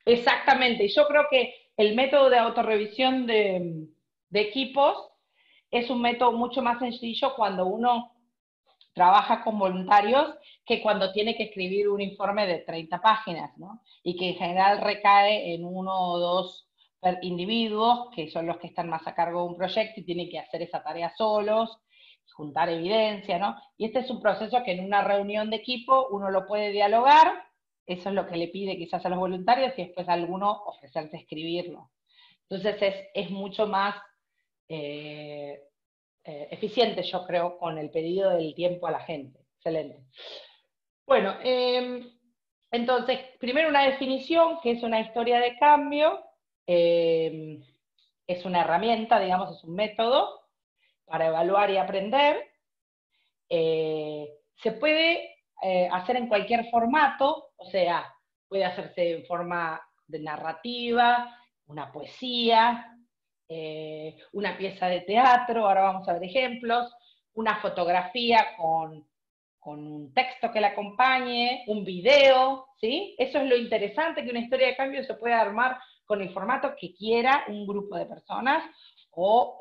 Exactamente. Yo creo que el método de autorrevisión de equipos es un método mucho más sencillo cuando uno trabaja con voluntarios que cuando tiene que escribir un informe de 30 páginas, ¿no? Y que en general recae en 1 o 2 individuos, que son los que están más a cargo de un proyecto y tienen que hacer esa tarea solos, juntar evidencia, ¿no? Y este es un proceso que en una reunión de equipo uno lo puede dialogar, eso es lo que le pide quizás a los voluntarios, y después a alguno ofrecerse a escribirlo. Entonces es mucho más eficiente, yo creo, con el pedido del tiempo a la gente. Excelente. Bueno, entonces, primero una definición, que es una historia de cambio, es una herramienta, digamos, es un método para evaluar y aprender. Se puede hacer en cualquier formato, o sea, puede hacerse en forma de narrativa, una poesía, una pieza de teatro, ahora vamos a ver ejemplos, una fotografía con un texto que la acompañe, un video, ¿sí? Eso es lo interesante, que una historia de cambio se puede armar con el formato que quiera un grupo de personas, o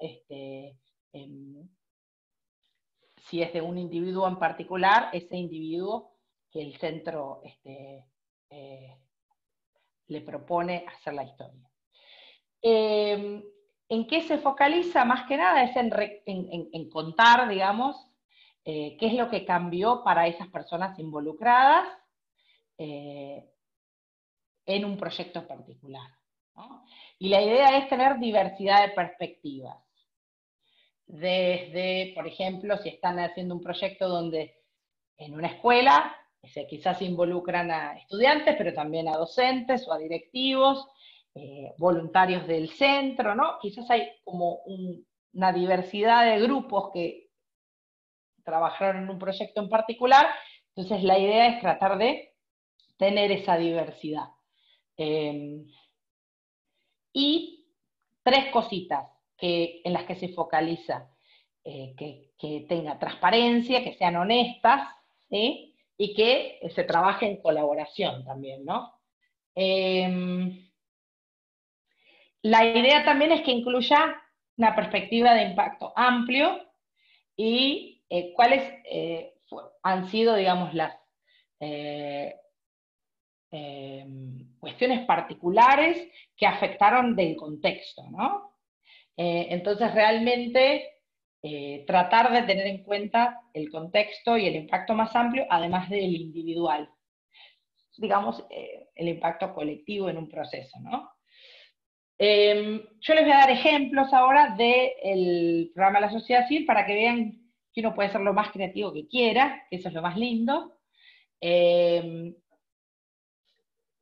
si es de un individuo en particular, ese individuo que el centro le propone hacer la historia. ¿En qué se focaliza? Más que nada es en contar, digamos, qué es lo que cambió para esas personas involucradas en un proyecto particular, ¿no? Y la idea es tener diversidad de perspectivas. Desde, por ejemplo, si están haciendo un proyecto donde en una escuela, quizás involucran a estudiantes, pero también a docentes o a directivos, voluntarios del centro, ¿no? Quizás hay como una diversidad de grupos que trabajaron en un proyecto en particular, entonces la idea es tratar de tener esa diversidad. Y 3 cositas en las que se focaliza, que tenga transparencia, que sean honestas, ¿sí? Y que se trabaje en colaboración también, ¿no? La idea también es que incluya una perspectiva de impacto amplio y cuáles han sido, digamos, las cuestiones particulares que afectaron del contexto, ¿no? Entonces, realmente, tratar de tener en cuenta el contexto y el impacto más amplio, además del individual. Digamos, el impacto colectivo en un proceso, ¿no? Yo les voy a dar ejemplos ahora del programa de la sociedad civil para que vean que uno puede ser lo más creativo que quiera, que eso es lo más lindo.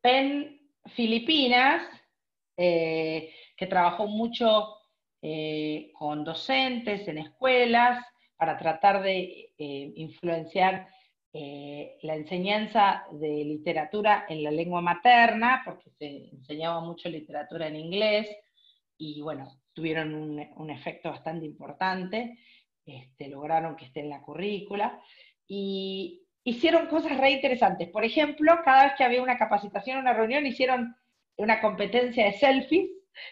PEN Filipinas, que trabajó mucho con docentes en escuelas para tratar de influenciar la enseñanza de literatura en la lengua materna, porque se enseñaba mucho literatura en inglés, y bueno, tuvieron un efecto bastante importante, lograron que esté en la currícula, y hicieron cosas re interesantes. Por ejemplo, cada vez que había una capacitación o una reunión, hicieron una competencia de selfies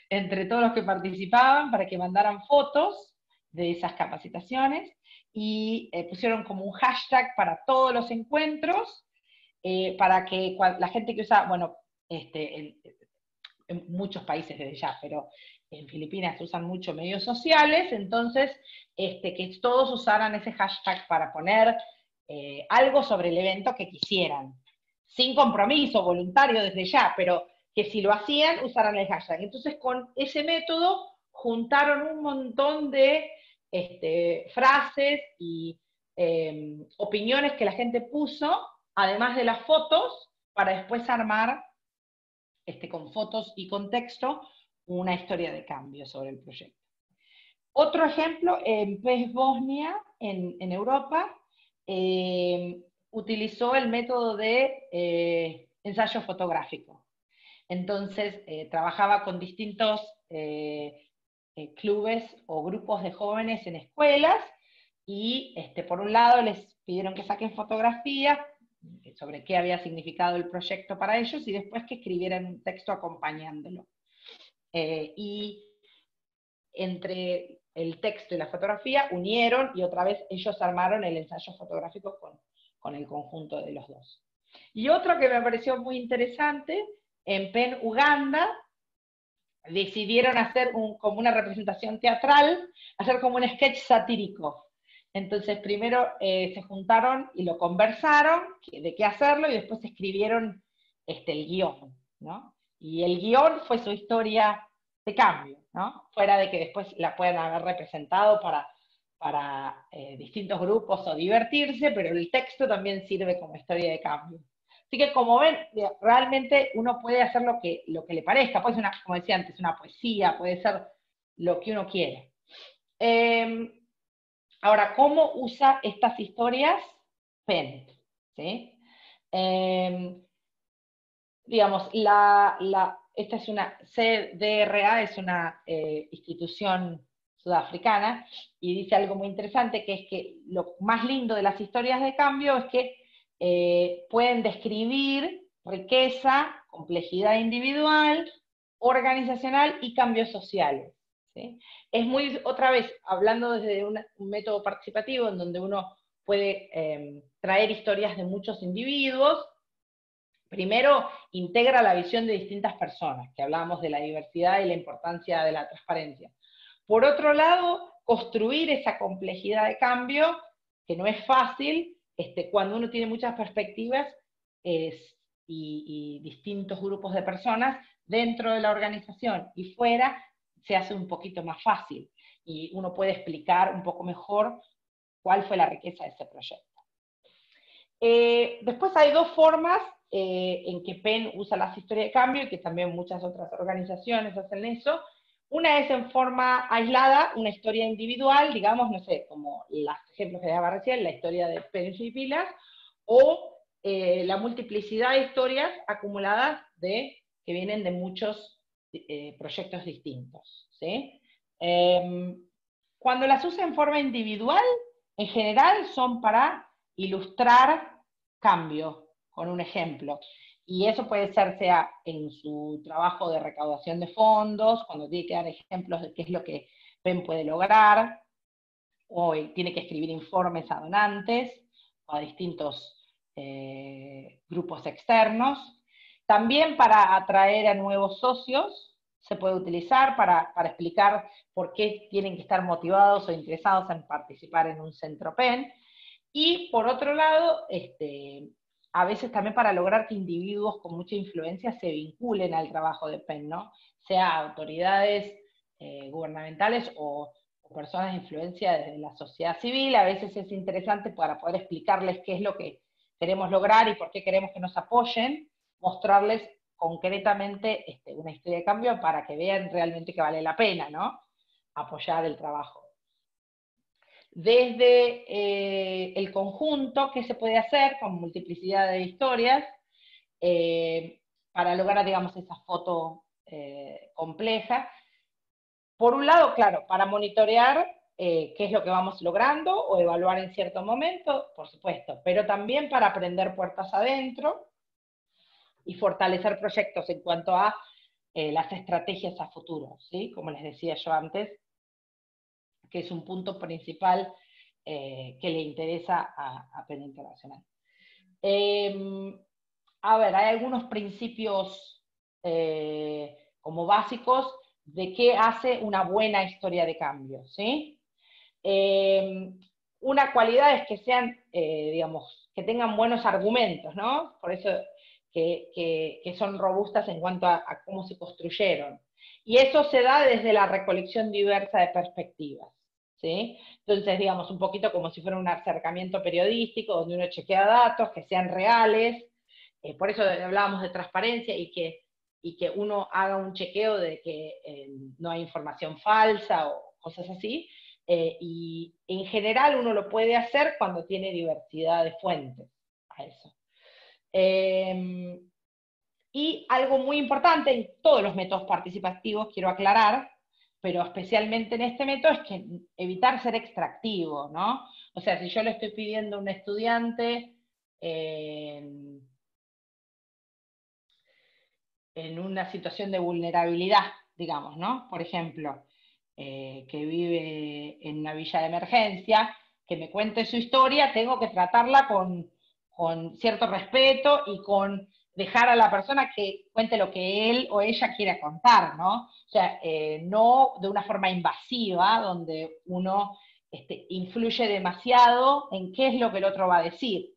entre todos los que participaban para que mandaran fotos de esas capacitaciones, y pusieron como un hashtag para todos los encuentros, para que la gente que usa, bueno, en muchos países desde ya, pero en Filipinas se usan mucho medios sociales, entonces que todos usaran ese hashtag para poner algo sobre el evento que quisieran, sin compromiso, voluntario desde ya, pero que si lo hacían, usaran el hashtag. Entonces, con ese método, juntaron un montón de frases y opiniones que la gente puso, además de las fotos, para después armar, con fotos y contexto, una historia de cambio sobre el proyecto. Otro ejemplo, en PES Bosnia, en Europa, utilizó el método de ensayo fotográfico. Entonces, trabajaba con distintos clubes o grupos de jóvenes en escuelas, y por un lado les pidieron que saquen fotografías sobre qué había significado el proyecto para ellos, y después que escribieran un texto acompañándolo. Y entre el texto y la fotografía, unieron y otra vez ellos armaron el ensayo fotográfico con el conjunto de los dos. Y otro que me pareció muy interesante, en Penn, Uganda, decidieron hacer como una representación teatral, hacer como un sketch satírico. Entonces primero se juntaron y lo conversaron de qué hacerlo y después escribieron el guión, ¿no? Y el guión fue su historia de cambio, ¿no? Fuera de que después la puedan haber representado para distintos grupos o divertirse, pero el texto también sirve como historia de cambio. Así que como ven, realmente uno puede hacer lo que le parezca, puede ser como decía antes, una poesía, puede ser lo que uno quiere. Ahora, ¿cómo usa estas historias Penn? ¿Sí? Digamos, esta es una, CDRA es una institución sudafricana, y dice algo muy interesante, que es que lo más lindo de las historias de cambio es que pueden describir riqueza, complejidad individual, organizacional y cambios sociales. ¿Sí? Es muy, otra vez, hablando desde un método participativo en donde uno puede traer historias de muchos individuos. Primero, integra la visión de distintas personas, que hablábamos de la diversidad y la importancia de la transparencia. Por otro lado, construir esa complejidad de cambio, que no es fácil, cuando uno tiene muchas perspectivas y distintos grupos de personas dentro de la organización y fuera, se hace un poquito más fácil, y uno puede explicar un poco mejor cuál fue la riqueza de ese proyecto. Después hay dos formas en que Penn usa las historias de cambio, y que también muchas otras organizaciones hacen eso. Una es en forma aislada, una historia individual, digamos, no sé, como los ejemplos que daba recién, la historia de Penn y Pilas, o la multiplicidad de historias acumuladas que vienen de muchos proyectos distintos. ¿Sí? Cuando las usa en forma individual, en general son para ilustrar cambio, con un ejemplo. Y eso puede ser, sea en su trabajo de recaudación de fondos, cuando tiene que dar ejemplos de qué es lo que Penn puede lograr, o tiene que escribir informes a donantes, o a distintos grupos externos. También para atraer a nuevos socios, se puede utilizar para explicar por qué tienen que estar motivados o interesados en participar en un centro Penn. Y por otro lado, a veces también para lograr que individuos con mucha influencia se vinculen al trabajo de Penn, ¿no? Sea autoridades gubernamentales o personas de influencia desde la sociedad civil. A veces es interesante para poder explicarles qué es lo que queremos lograr y por qué queremos que nos apoyen, mostrarles concretamente una historia de cambio para que vean realmente que vale la pena, ¿no? Apoyar el trabajo. Desde el conjunto, ¿qué se puede hacer con multiplicidad de historias para lograr, digamos, esa foto compleja? Por un lado, claro, para monitorear qué es lo que vamos logrando o evaluar en cierto momento, por supuesto, pero también para aprender puertas adentro y fortalecer proyectos en cuanto a las estrategias a futuro, ¿sí? Como les decía yo antes, que es un punto principal que le interesa a Penn Internacional. A ver, hay algunos principios como básicos de qué hace una buena historia de cambio, ¿sí? Una cualidad es que sean, digamos, que tengan buenos argumentos, ¿no? Por eso que son robustas en cuanto a cómo se construyeron. Y eso se da desde la recolección diversa de perspectivas, ¿sí? Entonces, digamos, un poquito como si fuera un acercamiento periodístico, donde uno chequea datos que sean reales. Por eso hablábamos de transparencia y que uno haga un chequeo de que no hay información falsa o cosas así. Y en general uno lo puede hacer cuando tiene diversidad de fuentes a eso. Y algo muy importante en todos los métodos participativos, quiero aclarar, pero especialmente en este método, es que evitar ser extractivo, ¿no? O sea, si yo le estoy pidiendo a un estudiante en una situación de vulnerabilidad, digamos, ¿no? Por ejemplo, que vive en una villa de emergencia, que me cuente su historia, tengo que tratarla con cierto respeto y con dejar a la persona que cuente lo que él o ella quiera contar, ¿no? O sea, no de una forma invasiva, donde uno influye demasiado en qué es lo que el otro va a decir.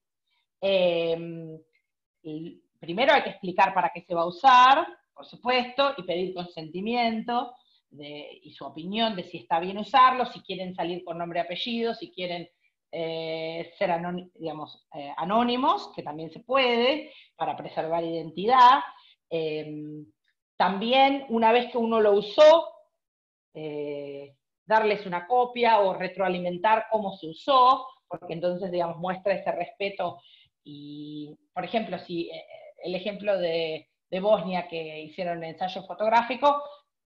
Primero hay que explicar para qué se va a usar, por supuesto, y pedir consentimiento y su opinión de si está bien usarlo, si quieren salir con nombre y apellido, si quieren ser anónimos, que también se puede, para preservar identidad. También, una vez que uno lo usó, darles una copia o retroalimentar cómo se usó, porque entonces, digamos, muestra ese respeto. Y, por ejemplo, si el ejemplo de Bosnia, que hicieron el ensayo fotográfico,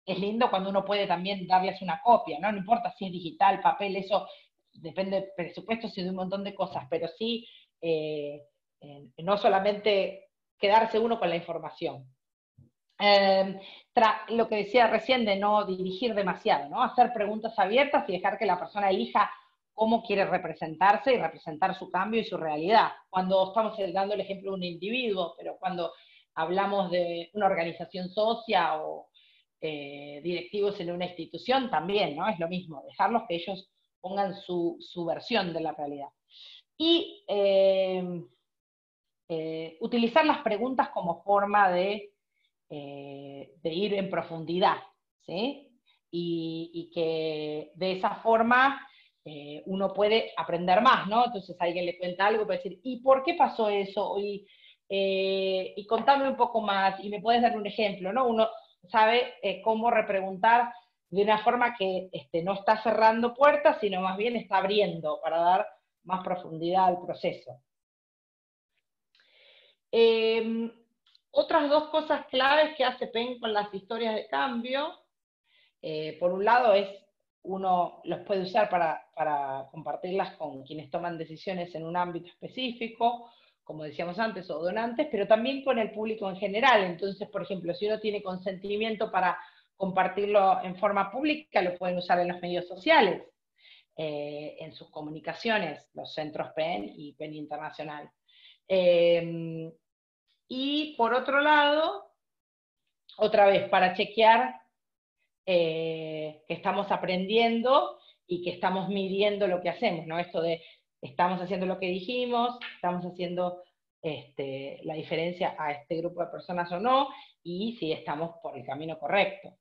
es lindo cuando uno puede también darles una copia, ¿no? No importa si es digital, papel, eso depende de presupuestos y de un montón de cosas, pero sí, no solamente quedarse uno con la información. Lo que decía recién de no dirigir demasiado, ¿no? Hacer preguntas abiertas y dejar que la persona elija cómo quiere representarse y representar su cambio y su realidad. Cuando estamos dando el ejemplo de un individuo, pero cuando hablamos de una organización socia o directivos en una institución, también, ¿no? Es lo mismo, dejarlos que ellos pongan su versión de la realidad. Y utilizar las preguntas como forma de ir en profundidad, ¿sí? Y que de esa forma uno puede aprender más, ¿no? Entonces alguien le cuenta algo, puede decir, ¿y por qué pasó eso? Y contame un poco más, y me puedes dar un ejemplo, ¿no? Uno sabe cómo repreguntar de una forma que no está cerrando puertas, sino más bien está abriendo para dar más profundidad al proceso. Otras dos cosas claves que hace PEN con las historias de cambio, por un lado uno los puede usar para compartirlas con quienes toman decisiones en un ámbito específico, como decíamos antes, o donantes, pero también con el público en general. Entonces, por ejemplo, si uno tiene consentimiento para compartirlo en forma pública, lo pueden usar en los medios sociales, en sus comunicaciones, los centros PEN y PEN Internacional. Y por otro lado, otra vez, para chequear que estamos aprendiendo y que estamos midiendo lo que hacemos, ¿no? Esto de estamos haciendo lo que dijimos, estamos haciendo la diferencia a este grupo de personas o no, y si estamos por el camino correcto.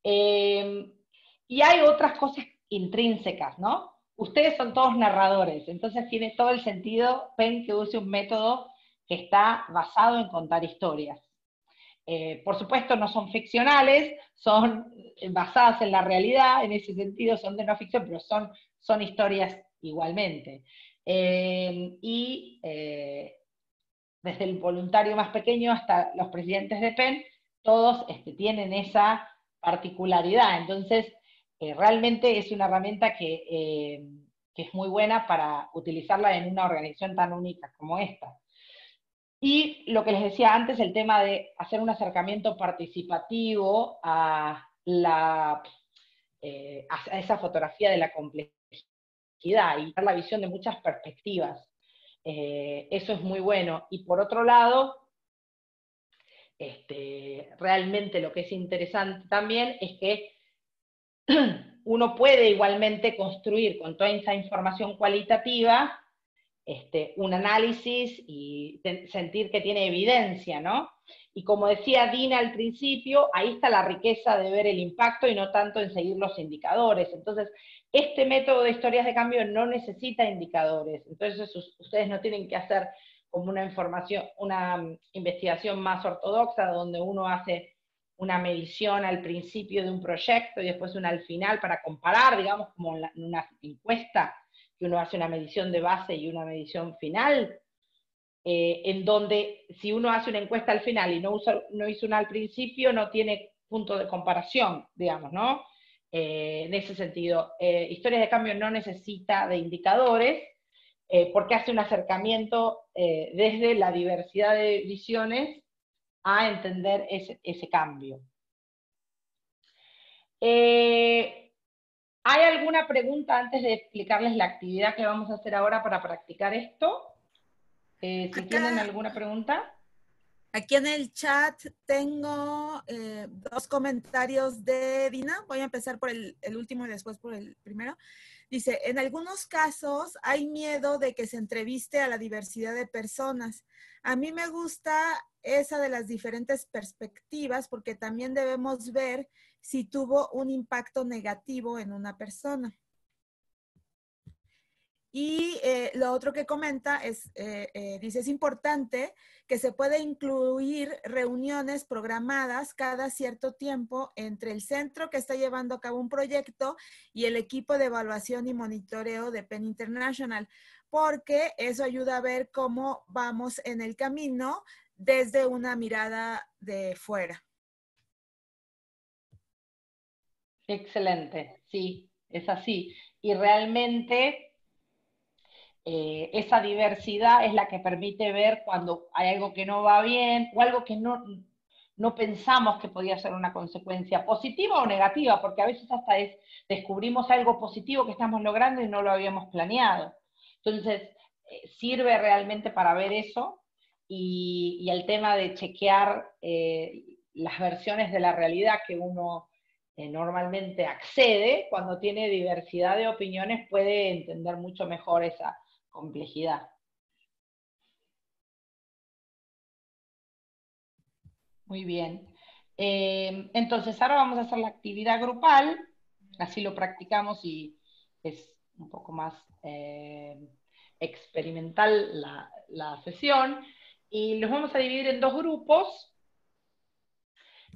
Y hay otras cosas intrínsecas, ¿no? Ustedes son todos narradores, entonces tiene todo el sentido, PEN, que use un método que está basado en contar historias. Por supuesto no son ficcionales, son basadas en la realidad, en ese sentido son de no ficción, pero son historias igualmente. Desde el voluntario más pequeño hasta los presidentes de PEN, todos tienen esa particularidad. Entonces, realmente es una herramienta que es muy buena para utilizarla en una organización tan única como esta. Y lo que les decía antes, el tema de hacer un acercamiento participativo a esa fotografía de la complejidad y dar la visión de muchas perspectivas. Eso es muy bueno. Y por otro lado, realmente lo que es interesante también es que uno puede igualmente construir con toda esa información cualitativa un análisis y sentir que tiene evidencia, ¿no? Y como decía Dina al principio, ahí está la riqueza de ver el impacto y no tanto en seguir los indicadores. Entonces, este método de historias de cambio no necesita indicadores. Entonces, ustedes no tienen que hacer como una investigación más ortodoxa, donde uno hace una medición al principio de un proyecto y después una al final para comparar, digamos, como en una encuesta, que uno hace una medición de base y una medición final, en donde si uno hace una encuesta al final y no hizo una al principio, no tiene punto de comparación, digamos, ¿no? En ese sentido, historias de cambio no necesita de indicadores, porque hace un acercamiento desde la diversidad de visiones a entender ese cambio. ¿Hay alguna pregunta antes de explicarles la actividad que vamos a hacer ahora para practicar esto? Si tienen alguna pregunta. Aquí en el chat tengo 2 comentarios de Dina. Voy a empezar por el último y después por el primero. Dice, en algunos casos hay miedo de que se entreviste a la diversidad de personas. A mí me gusta esa de las diferentes perspectivas porque también debemos ver si tuvo un impacto negativo en una persona. Y lo otro que comenta es, dice, es importante que se pueda incluir reuniones programadas cada cierto tiempo entre el centro que está llevando a cabo un proyecto y el equipo de evaluación y monitoreo de PEN International, porque eso ayuda a ver cómo vamos en el camino desde una mirada de fuera. Excelente, sí, es así. Y realmente esa diversidad es la que permite ver cuando hay algo que no va bien o algo que no pensamos que podía ser una consecuencia positiva o negativa, porque a veces hasta descubrimos algo positivo que estamos logrando y no lo habíamos planeado. Entonces, sirve realmente para ver eso y el tema de chequear las versiones de la realidad que uno normalmente accede, cuando tiene diversidad de opiniones puede entender mucho mejor esa complejidad. Muy bien. Entonces, ahora vamos a hacer la actividad grupal, así lo practicamos y es un poco más experimental la sesión. Y los vamos a dividir en 2 grupos.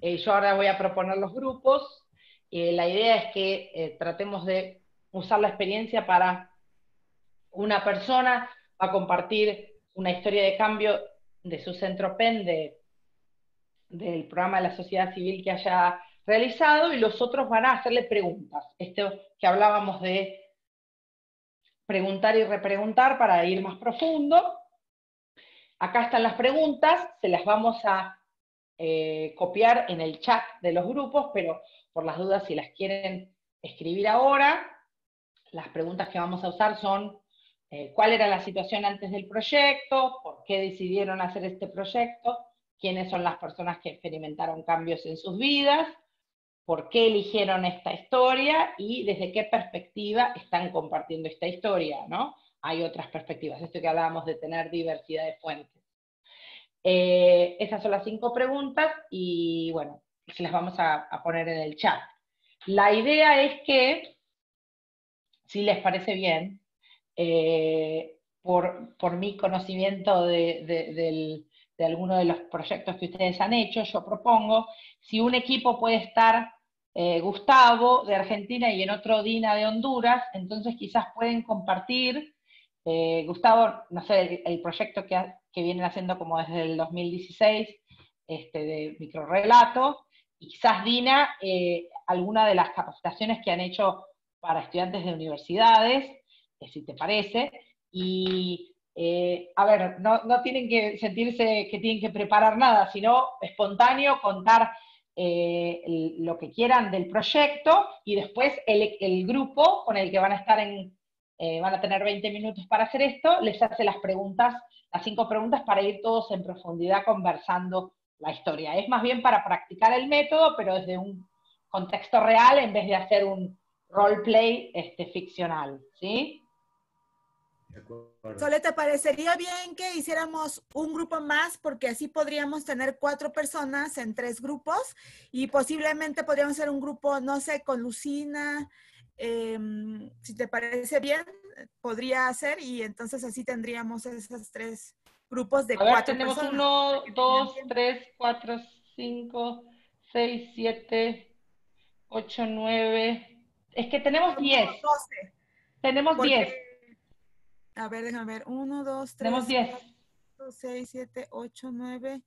Yo ahora voy a proponer los grupos. La idea es que tratemos de usar la experiencia para una persona va a compartir una historia de cambio de su centro PEN, del programa de la sociedad civil que haya realizado, y los otros van a hacerle preguntas. Esto que hablábamos de preguntar y repreguntar para ir más profundo. Acá están las preguntas, se las vamos a copiar en el chat de los grupos, pero por las dudas, si las quieren escribir ahora, las preguntas que vamos a usar son cuál era la situación antes del proyecto, por qué decidieron hacer este proyecto, quiénes son las personas que experimentaron cambios en sus vidas, por qué eligieron esta historia y desde qué perspectiva están compartiendo esta historia, ¿no? Hay otras perspectivas, esto que hablábamos de tener diversidad de fuentes. Esas son las 5 preguntas y bueno, se las vamos a poner en el chat. La idea es que, si les parece bien, por mi conocimiento de alguno de los proyectos que ustedes han hecho, yo propongo, si un equipo puede estar Gustavo de Argentina y en otro Dina de Honduras, entonces quizás pueden compartir, Gustavo, no sé, el proyecto que vienen haciendo como desde el 2016, de microrrelato, y quizás Dina, alguna de las capacitaciones que han hecho para estudiantes de universidades, si te parece, y a ver, no tienen que sentirse que tienen que preparar nada, sino espontáneo, contar lo que quieran del proyecto, y después el grupo con el que van a estar van a tener 20 minutos para hacer esto, les hace las 5 preguntas para ir todos en profundidad conversando la historia. Es más bien para practicar el método, pero desde un contexto real en vez de hacer un roleplay ficcional, ¿sí? Sole, ¿te parecería bien que hiciéramos un grupo más? Porque así podríamos tener 4 personas en 3 grupos y posiblemente podríamos hacer un grupo, no sé, con Lucina, si te parece bien, podría ser, y entonces así tendríamos esos 3 grupos de 4 tenemos personas. 1, 2, 3, 4, 5, 6, 7, 8, 9. Es que tenemos 10. 12. Tenemos 10. A ver, déjame ver. 1, 2, 3, Tenemos 10. 4, 6, 7, 8, 9,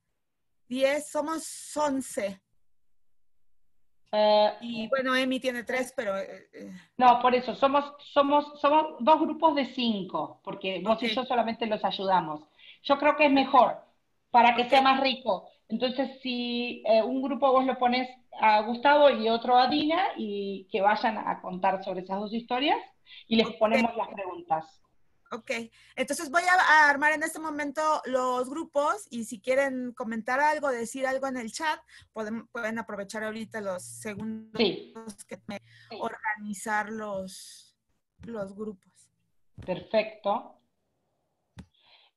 10. Somos 11. Y bueno, Emi tiene 3, pero... No, por eso, somos 2 grupos de 5, porque vos y yo solamente los ayudamos. Yo creo que es mejor para que Ok, sea más rico. Entonces, si un grupo vos lo pones a Gustavo y otro a Dina, y que vayan a contar sobre esas dos historias, y les ok. ponemos las preguntas. Ok, entonces voy a armar en este momento los grupos y si quieren comentar algo, decir algo en el chat, pueden aprovechar ahorita los segundos Sí, que me organizar los grupos. perfecto.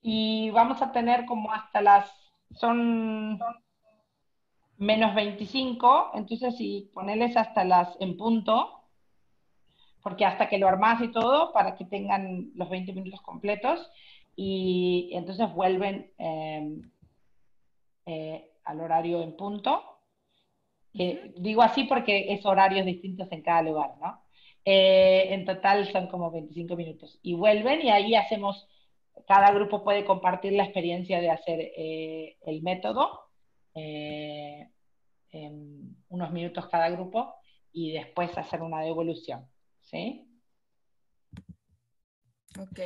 Y vamos a tener como hasta las, son -25, entonces si ponerles hasta las en punto, porque hasta que lo armás y todo, para que tengan los 20 minutos completos, y entonces vuelven al horario en punto, Ujú. que digo así porque es horarios distintos en cada lugar, ¿no? En total son como 25 minutos, y vuelven y ahí hacemos, cada grupo puede compartir la experiencia de hacer el método, eh, en unos minutos cada grupo, y después hacer una devolución, ¿sí? Ok.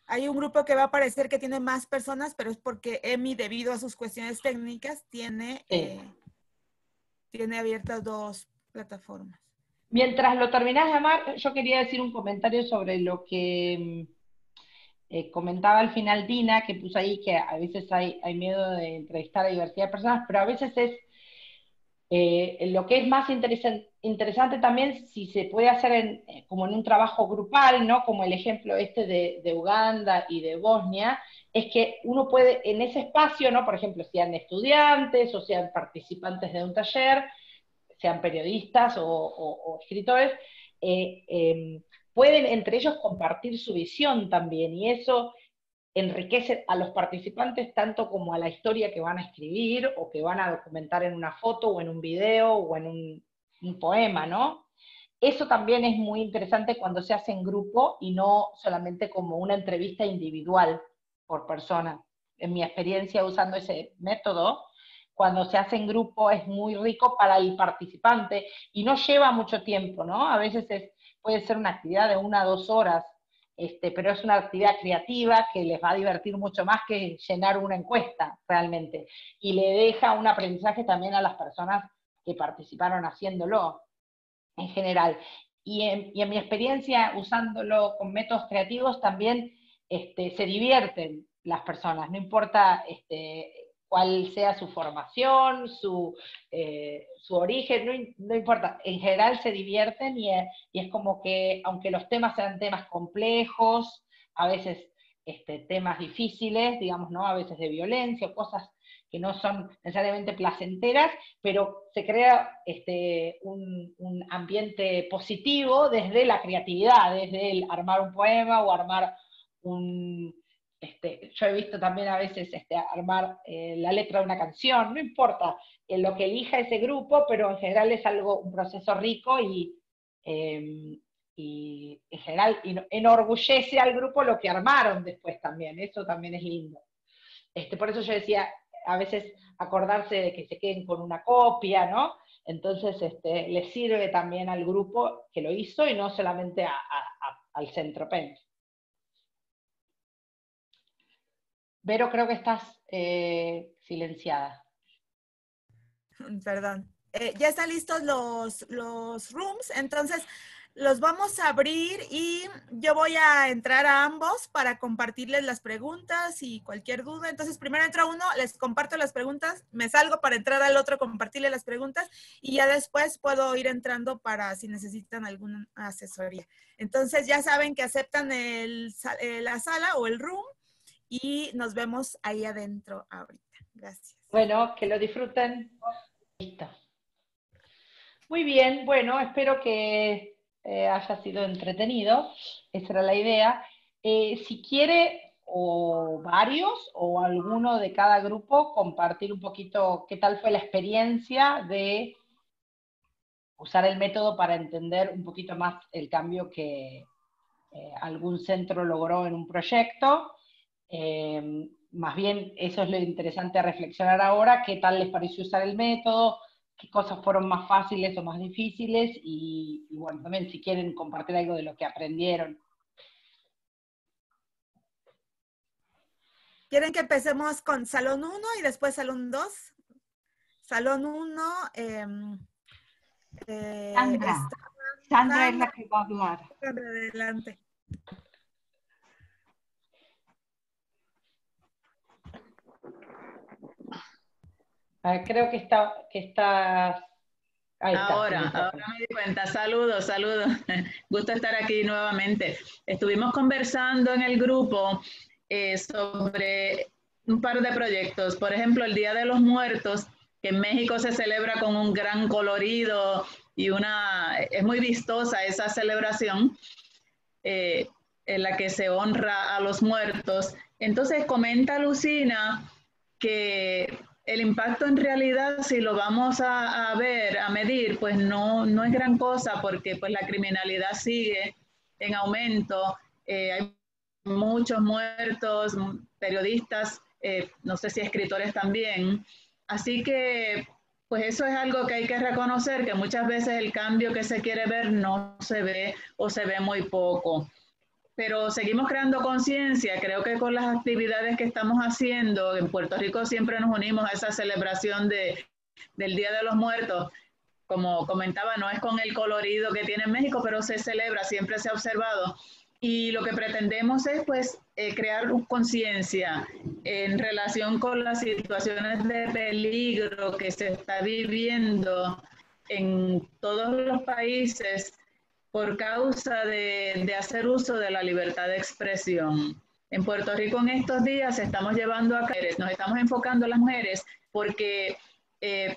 Hay un grupo que va a aparecer que tiene más personas, pero es porque Emi, debido a sus cuestiones técnicas, Sí. tiene abiertas dos plataformas. Mientras lo terminás de llamar, yo quería decir un comentario sobre lo que comentaba al final Dina, que puso ahí que a veces hay miedo de entrevistar a diversidad de personas, pero a veces es lo que es más interesante también si se puede hacer como en un trabajo grupal, ¿no? Como el ejemplo este de Uganda y de Bosnia, es que uno puede en ese espacio, ¿no? Por ejemplo, sean estudiantes o sean participantes de un taller, sean periodistas o escritores, eh, eh, pueden entre ellos compartir su visión también, y eso enriquece a los participantes tanto como a la historia que van a escribir o que van a documentar en una foto o en un video o en un poema, ¿no? Eso también es muy interesante cuando se hace en grupo y no solamente como una entrevista individual por persona. En mi experiencia usando ese método, cuando se hace en grupo es muy rico para el participante y no lleva mucho tiempo, ¿no? A veces puede ser una actividad de 1 o 2 horas, pero es una actividad creativa que les va a divertir mucho más que llenar una encuesta realmente. Y le deja un aprendizaje también a las personas que participaron haciéndolo en general. Y en mi experiencia usándolo con métodos creativos también se divierten las personas, no importa cuál sea su formación, su origen, no importa, en general se divierten y es como que, aunque los temas sean temas complejos, a veces temas difíciles, digamos, ¿no? A veces de violencia, cosas que no son necesariamente placenteras, pero se crea un ambiente positivo desde la creatividad, desde el armar un poema o armar un... yo he visto también a veces armar la letra de una canción, no importa lo que elija ese grupo, pero en general es algo, un proceso rico eh, y en general enorgullece al grupo lo que armaron después también, eso también es lindo. Por eso yo decía, a veces acordarse de que se queden con una copia, ¿no? Entonces, le sirve también al grupo que lo hizo y no solamente al centro PEN. Vero, creo que estás silenciada. Perdón. Ya están listos los rooms, entonces los vamos a abrir y yo voy a entrar a ambos para compartirles las preguntas y cualquier duda. Entonces primero entro a uno, les comparto las preguntas, me salgo para entrar al otro, compartirle las preguntas y ya después puedo ir entrando para si necesitan alguna asesoría. Entonces ya saben que aceptan la sala o el room y nos vemos ahí adentro ahorita. Gracias. Bueno, que lo disfruten. Listo. Muy bien, bueno, espero que haya sido entretenido, esa era la idea. Si quiere, o varios, o alguno de cada grupo, compartir un poquito qué tal fue la experiencia de usar el método para entender un poquito más el cambio que algún centro logró en un proyecto. Más bien, eso es lo interesante a reflexionar ahora, qué tal les pareció usar el método, qué cosas fueron más fáciles o más difíciles, y bueno, también si quieren compartir algo de lo que aprendieron. ¿Quieren que empecemos con Salón 1 y después Salón 2? Salón 1. Sandra es la que va a hablar. Adelante. Creo que está... Ahí está. Ahora me di cuenta. Saludos, saludos. Gusto estar aquí nuevamente. Estuvimos conversando en el grupo sobre un par de proyectos. Por ejemplo, el Día de los Muertos, que en México se celebra con un gran colorido y es muy vistosa esa celebración en la que se honra a los muertos. Entonces comenta Lucina que el impacto en realidad, si lo vamos a ver, a medir, pues no es gran cosa, porque pues la criminalidad sigue en aumento, hay muchos muertos, periodistas, no sé si escritores también, así que pues eso es algo que hay que reconocer, que muchas veces el cambio que se quiere ver no se ve o se ve muy poco. Pero seguimos creando conciencia. Creo que con las actividades que estamos haciendo, en Puerto Rico siempre nos unimos a esa celebración del Día de los Muertos. Como comentaba, no es con el colorido que tiene México, pero se celebra, siempre se ha observado. Y lo que pretendemos es pues crear conciencia en relación con las situaciones de peligro que se está viviendo en todos los países por causa de hacer uso de la libertad de expresión. En Puerto Rico en estos días estamos llevando a cabo, nos estamos enfocando en las mujeres porque en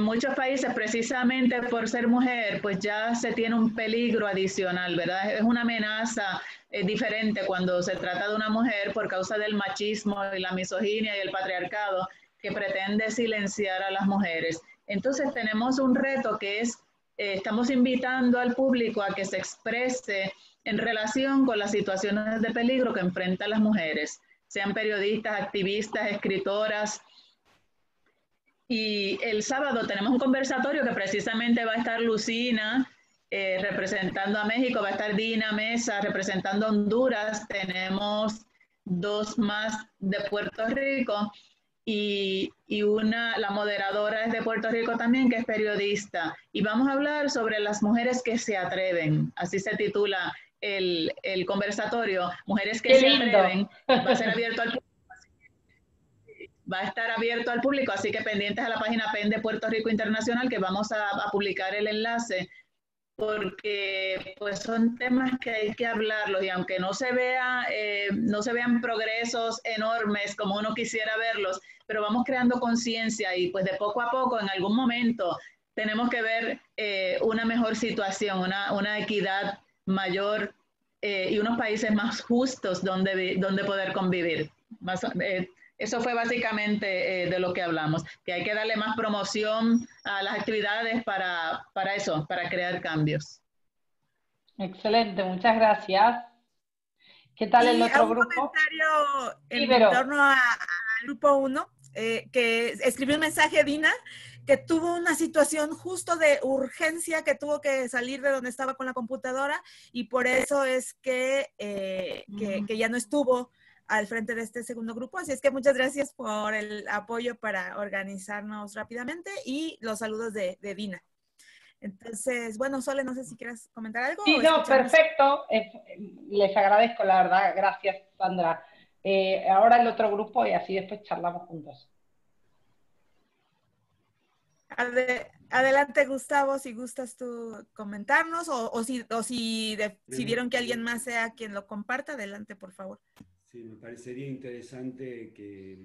muchos países precisamente por ser mujer pues ya se tiene un peligro adicional, ¿verdad? Es una amenaza diferente cuando se trata de una mujer por causa del machismo y la misoginia y el patriarcado que pretende silenciar a las mujeres. Entonces tenemos un reto que es estamos invitando al público a que se exprese en relación con las situaciones de peligro que enfrentan las mujeres, sean periodistas, activistas, escritoras. Y el sábado tenemos un conversatorio que precisamente va a estar Lucina representando a México, va a estar Dina Mesa representando a Honduras, tenemos 2 más de Puerto Rico. Y la moderadora es de Puerto Rico también, que es periodista. Y vamos a hablar sobre las mujeres que se atreven, así se titula el conversatorio, Mujeres que se atreven. Va a ser abierto al público, va a estar abierto al público, así que pendientes a la página PEN de Puerto Rico Internacional, que vamos a publicar el enlace, porque pues son temas que hay que hablarlos y aunque no se vean progresos enormes como uno quisiera verlos, pero vamos creando conciencia y pues de poco a poco en algún momento tenemos que ver una mejor situación, una equidad mayor y unos países más justos donde poder convivir. Eso fue básicamente de lo que hablamos, que hay que darle más promoción a las actividades para eso, para crear cambios. Excelente, muchas gracias. ¿Qué tal el otro grupo? Un comentario en torno al grupo 1, que escribió un mensaje Dina, que tuvo una situación justo de urgencia, que tuvo que salir de donde estaba con la computadora y por eso es que ya no estuvo al frente de este segundo grupo. Así es que muchas gracias por el apoyo para organizarnos rápidamente y los saludos de Dina. Entonces, bueno, Sole, no sé si quieres comentar algo. Sí, no, perfecto. Les agradezco, la verdad. Gracias, Sandra. Ahora el otro grupo y así después charlamos juntos. Adelante, Gustavo, si gustas tú comentarnos o si decidieron que alguien más sea quien lo comparta, adelante, por favor. Sí, me parecería interesante que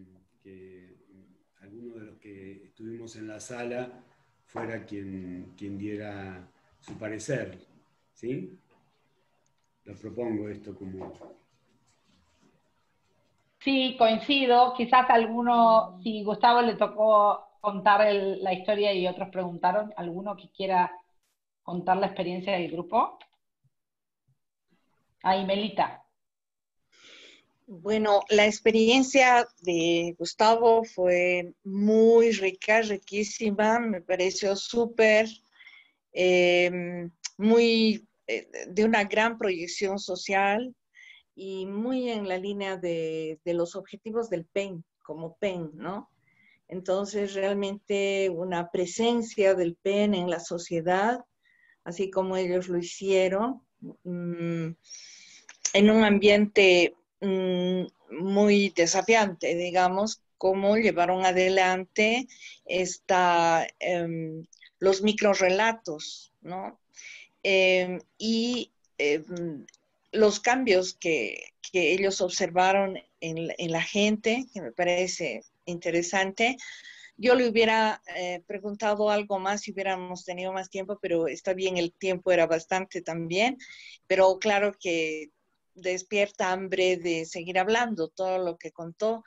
alguno de los que estuvimos en la sala fuera quien diera su parecer, ¿sí? Lo propongo esto como... Sí, coincido. Quizás alguno, si Gustavo le tocó contar la historia y otros preguntaron, ¿alguno que quiera contar la experiencia del grupo? Ahí, Melita. Bueno, la experiencia de Gustavo fue muy rica, riquísima, me pareció súper, de una gran proyección social. y muy en la línea de los objetivos del PEN, como PEN, ¿no? Entonces, realmente una presencia del PEN en la sociedad, así como ellos lo hicieron, en un ambiente muy desafiante, digamos, cómo llevaron adelante los microrrelatos, ¿no? Y los cambios que ellos observaron en la gente, que me parece interesante. Yo le hubiera preguntado algo más si hubiéramos tenido más tiempo, pero está bien, el tiempo era bastante también, pero claro que despierta hambre de seguir hablando, todo lo que contó.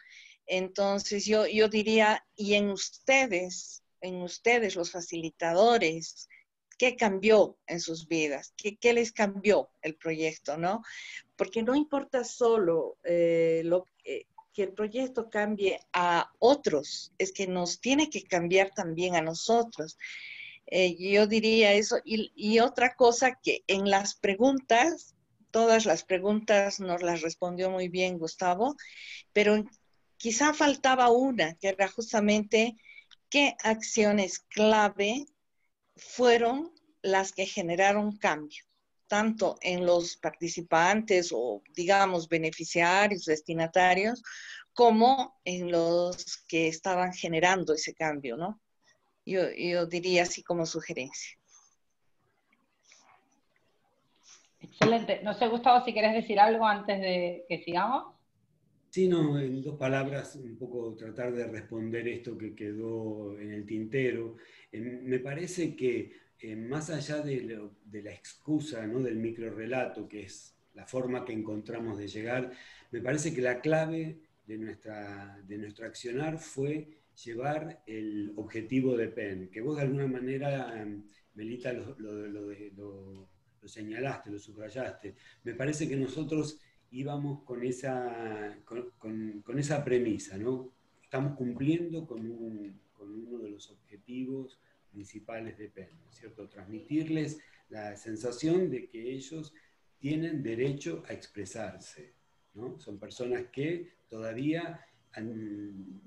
Entonces yo diría, y en ustedes los facilitadores, ¿qué cambió en sus vidas? ¿Qué les cambió el proyecto, no? Porque no importa solo que el proyecto cambie a otros, es que nos tiene que cambiar también a nosotros. Yo diría eso. Y otra cosa que en las preguntas, todas las preguntas nos las respondió muy bien Gustavo, pero quizá faltaba una, que era justamente qué acciones clave fueron las que generaron cambio, tanto en los participantes o, digamos, beneficiarios, destinatarios, como en los que estaban generando ese cambio, ¿no? Yo diría así como sugerencia. Excelente. No sé, Gustavo, si querés decir algo antes de que sigamos. Sí, no, en dos palabras, un poco tratar de responder esto que quedó en el tintero. Me parece que más allá de la excusa, ¿no?, del microrrelato, que es la forma que encontramos de llegar, me parece que la clave de nuestro accionar fue llevar el objetivo de PEN, que vos de alguna manera, Melita, lo señalaste, lo subrayaste. Me parece que nosotros íbamos con esa premisa, ¿no? Estamos cumpliendo con uno de los objetivos principales de PEN, ¿cierto? Transmitirles la sensación de que ellos tienen derecho a expresarse, ¿no? Son personas que todavía,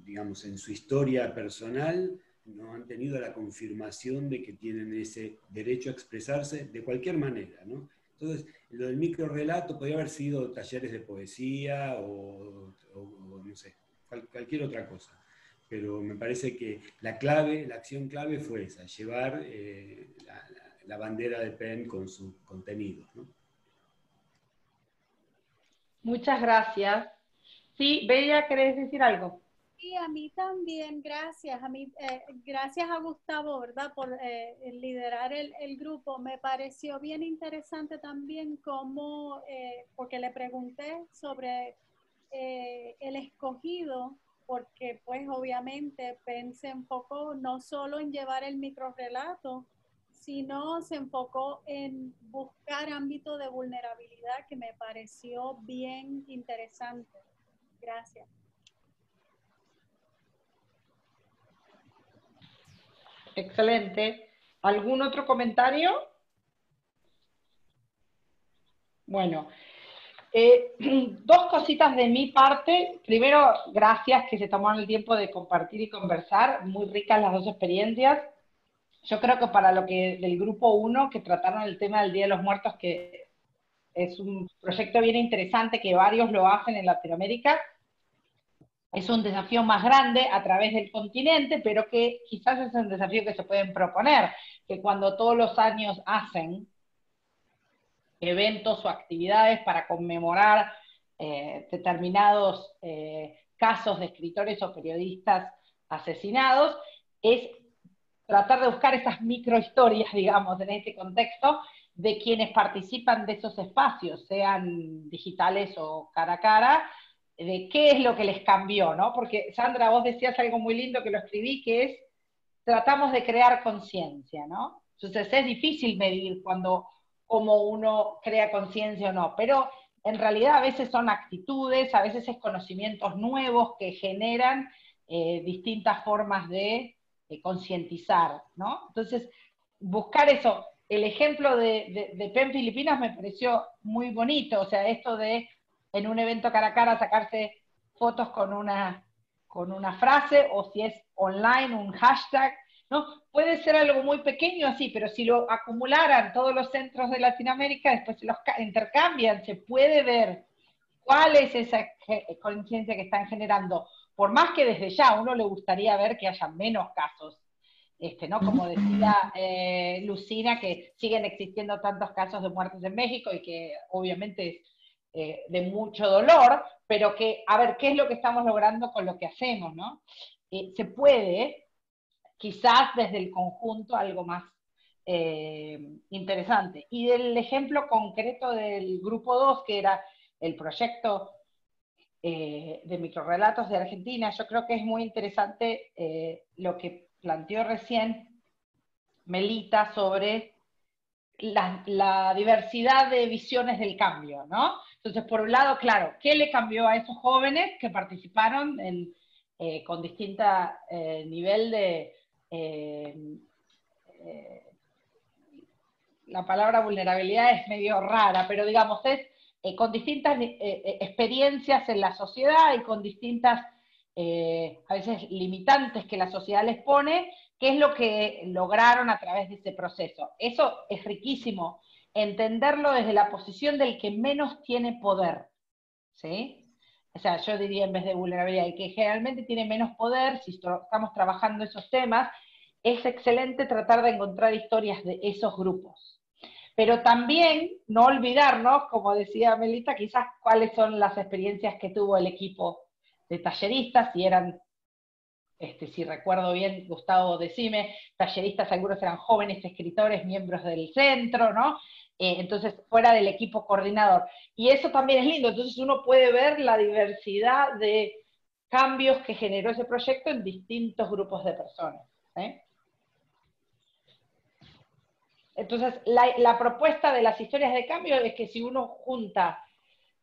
digamos, en su historia personal, no han tenido la confirmación de que tienen ese derecho a expresarse de cualquier manera, ¿no? Entonces, lo del microrrelato podría haber sido talleres de poesía o no sé, cualquier otra cosa. Pero me parece que la acción clave fue esa, llevar la bandera de PEN con sus contenidos, ¿no? Muchas gracias. Sí, Bella, ¿querés decir algo? Sí, a mí también, gracias. Gracias a Gustavo, ¿verdad?, por liderar el grupo. Me pareció bien interesante también cómo, porque le pregunté sobre el escogido, porque pues obviamente pensé un poco no solo en llevar el microrrelato, sino se enfocó en buscar ámbito de vulnerabilidad, que me pareció bien interesante. Gracias. Excelente. ¿Algún otro comentario? Bueno, dos cositas de mi parte. Primero, gracias que se tomaron el tiempo de compartir y conversar. Muy ricas las dos experiencias. Yo creo que para lo que del grupo 1, que trataron el tema del Día de los Muertos, que es un proyecto bien interesante, que varios lo hacen en Latinoamérica, es un desafío más grande a través del continente, pero que quizás es un desafío que se pueden proponer, que cuando todos los años hacen eventos o actividades para conmemorar determinados casos de escritores o periodistas asesinados, es tratar de buscar esas microhistorias, digamos, en este contexto, de quienes participan de esos espacios, sean digitales o cara a cara, de qué es lo que les cambió, ¿no? Porque, Sandra, vos decías algo muy lindo que lo escribí, que es, tratamos de crear conciencia, ¿no? Entonces es difícil medir cómo uno crea conciencia o no, pero en realidad a veces son actitudes, a veces es conocimientos nuevos que generan distintas formas de concientizar, ¿no? Entonces, buscar eso. El ejemplo de PEN Filipinas me pareció muy bonito, o sea, esto de en un evento cara a cara sacarse fotos con una frase, o si es online, un hashtag, ¿no? Puede ser algo muy pequeño así, pero si lo acumularan todos los centros de Latinoamérica, después se los intercambian, se puede ver cuál es esa conciencia que están generando. Por más que desde ya a uno le gustaría ver que haya menos casos, ¿no? Como decía Lucina, que siguen existiendo tantos casos de muertes en México y que obviamente es de mucho dolor, pero que, a ver, ¿qué es lo que estamos logrando con lo que hacemos, ¿no? Se puede, quizás desde el conjunto, algo más interesante. Y del ejemplo concreto del grupo 2, que era el proyecto de microrrelatos de Argentina, yo creo que es muy interesante lo que planteó recién Melita sobre la diversidad de visiones del cambio, ¿no? Entonces, por un lado, claro, ¿qué le cambió a esos jóvenes que participaron con distinta nivel de... la palabra vulnerabilidad es medio rara, pero digamos, es con distintas experiencias en la sociedad y con distintas, a veces, limitantes que la sociedad les pone, qué es lo que lograron a través de ese proceso. Eso es riquísimo, entenderlo desde la posición del que menos tiene poder, ¿sí? O sea, yo diría en vez de vulnerabilidad, el que generalmente tiene menos poder, si estamos trabajando esos temas, es excelente tratar de encontrar historias de esos grupos. Pero también no olvidarnos, como decía Melita, quizás cuáles son las experiencias que tuvo el equipo de talleristas, si eran, si recuerdo bien, Gustavo, decime, talleristas, algunos eran jóvenes escritores, miembros del centro, ¿no? Entonces, fuera del equipo coordinador. Y eso también es lindo, entonces uno puede ver la diversidad de cambios que generó ese proyecto en distintos grupos de personas, ¿eh? Entonces, la propuesta de las historias de cambio es que si uno junta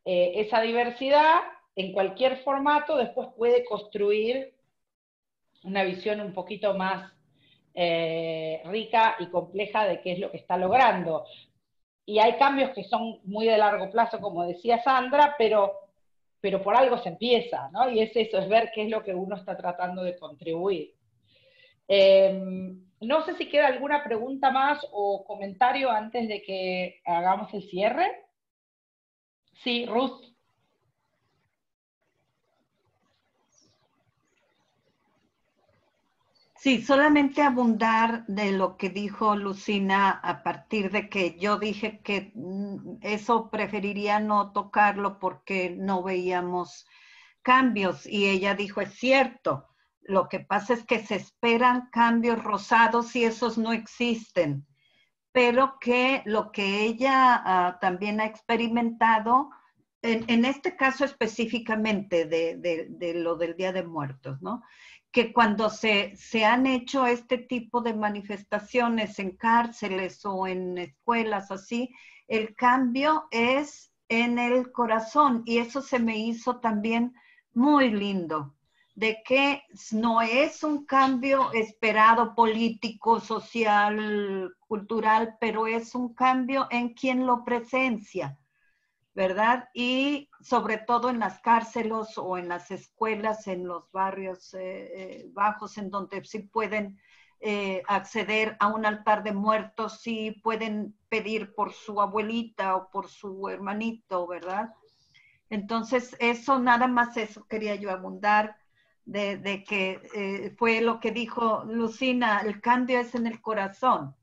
esa diversidad en cualquier formato, después puede construir una visión un poquito más rica y compleja de qué es lo que está logrando. Y hay cambios que son muy de largo plazo, como decía Sandra, pero por algo se empieza, ¿no? Y es eso, es ver qué es lo que uno está tratando de contribuir. No sé si queda alguna pregunta más o comentario antes de que hagamos el cierre. Sí, Ruth. Sí, solamente abundar de lo que dijo Lucina a partir de que yo dije que eso preferiría no tocarlo porque no veíamos cambios y ella dijo, es cierto, lo que pasa es que se esperan cambios rosados y esos no existen, pero que lo que ella también ha experimentado, en este caso específicamente de lo del Día de Muertos, ¿no? Que cuando se han hecho este tipo de manifestaciones en cárceles o en escuelas así, el cambio es en el corazón y eso se me hizo también muy lindo, de que no es un cambio esperado político, social, cultural, pero es un cambio en quien lo presencia, ¿verdad? Y sobre todo en las cárceles o en las escuelas, en los barrios bajos, en donde sí pueden acceder a un altar de muertos, sí pueden pedir por su abuelita o por su hermanito, ¿verdad? Entonces, eso, nada más eso quería yo abundar, de que fue lo que dijo Lucina, el cambio es en el corazón.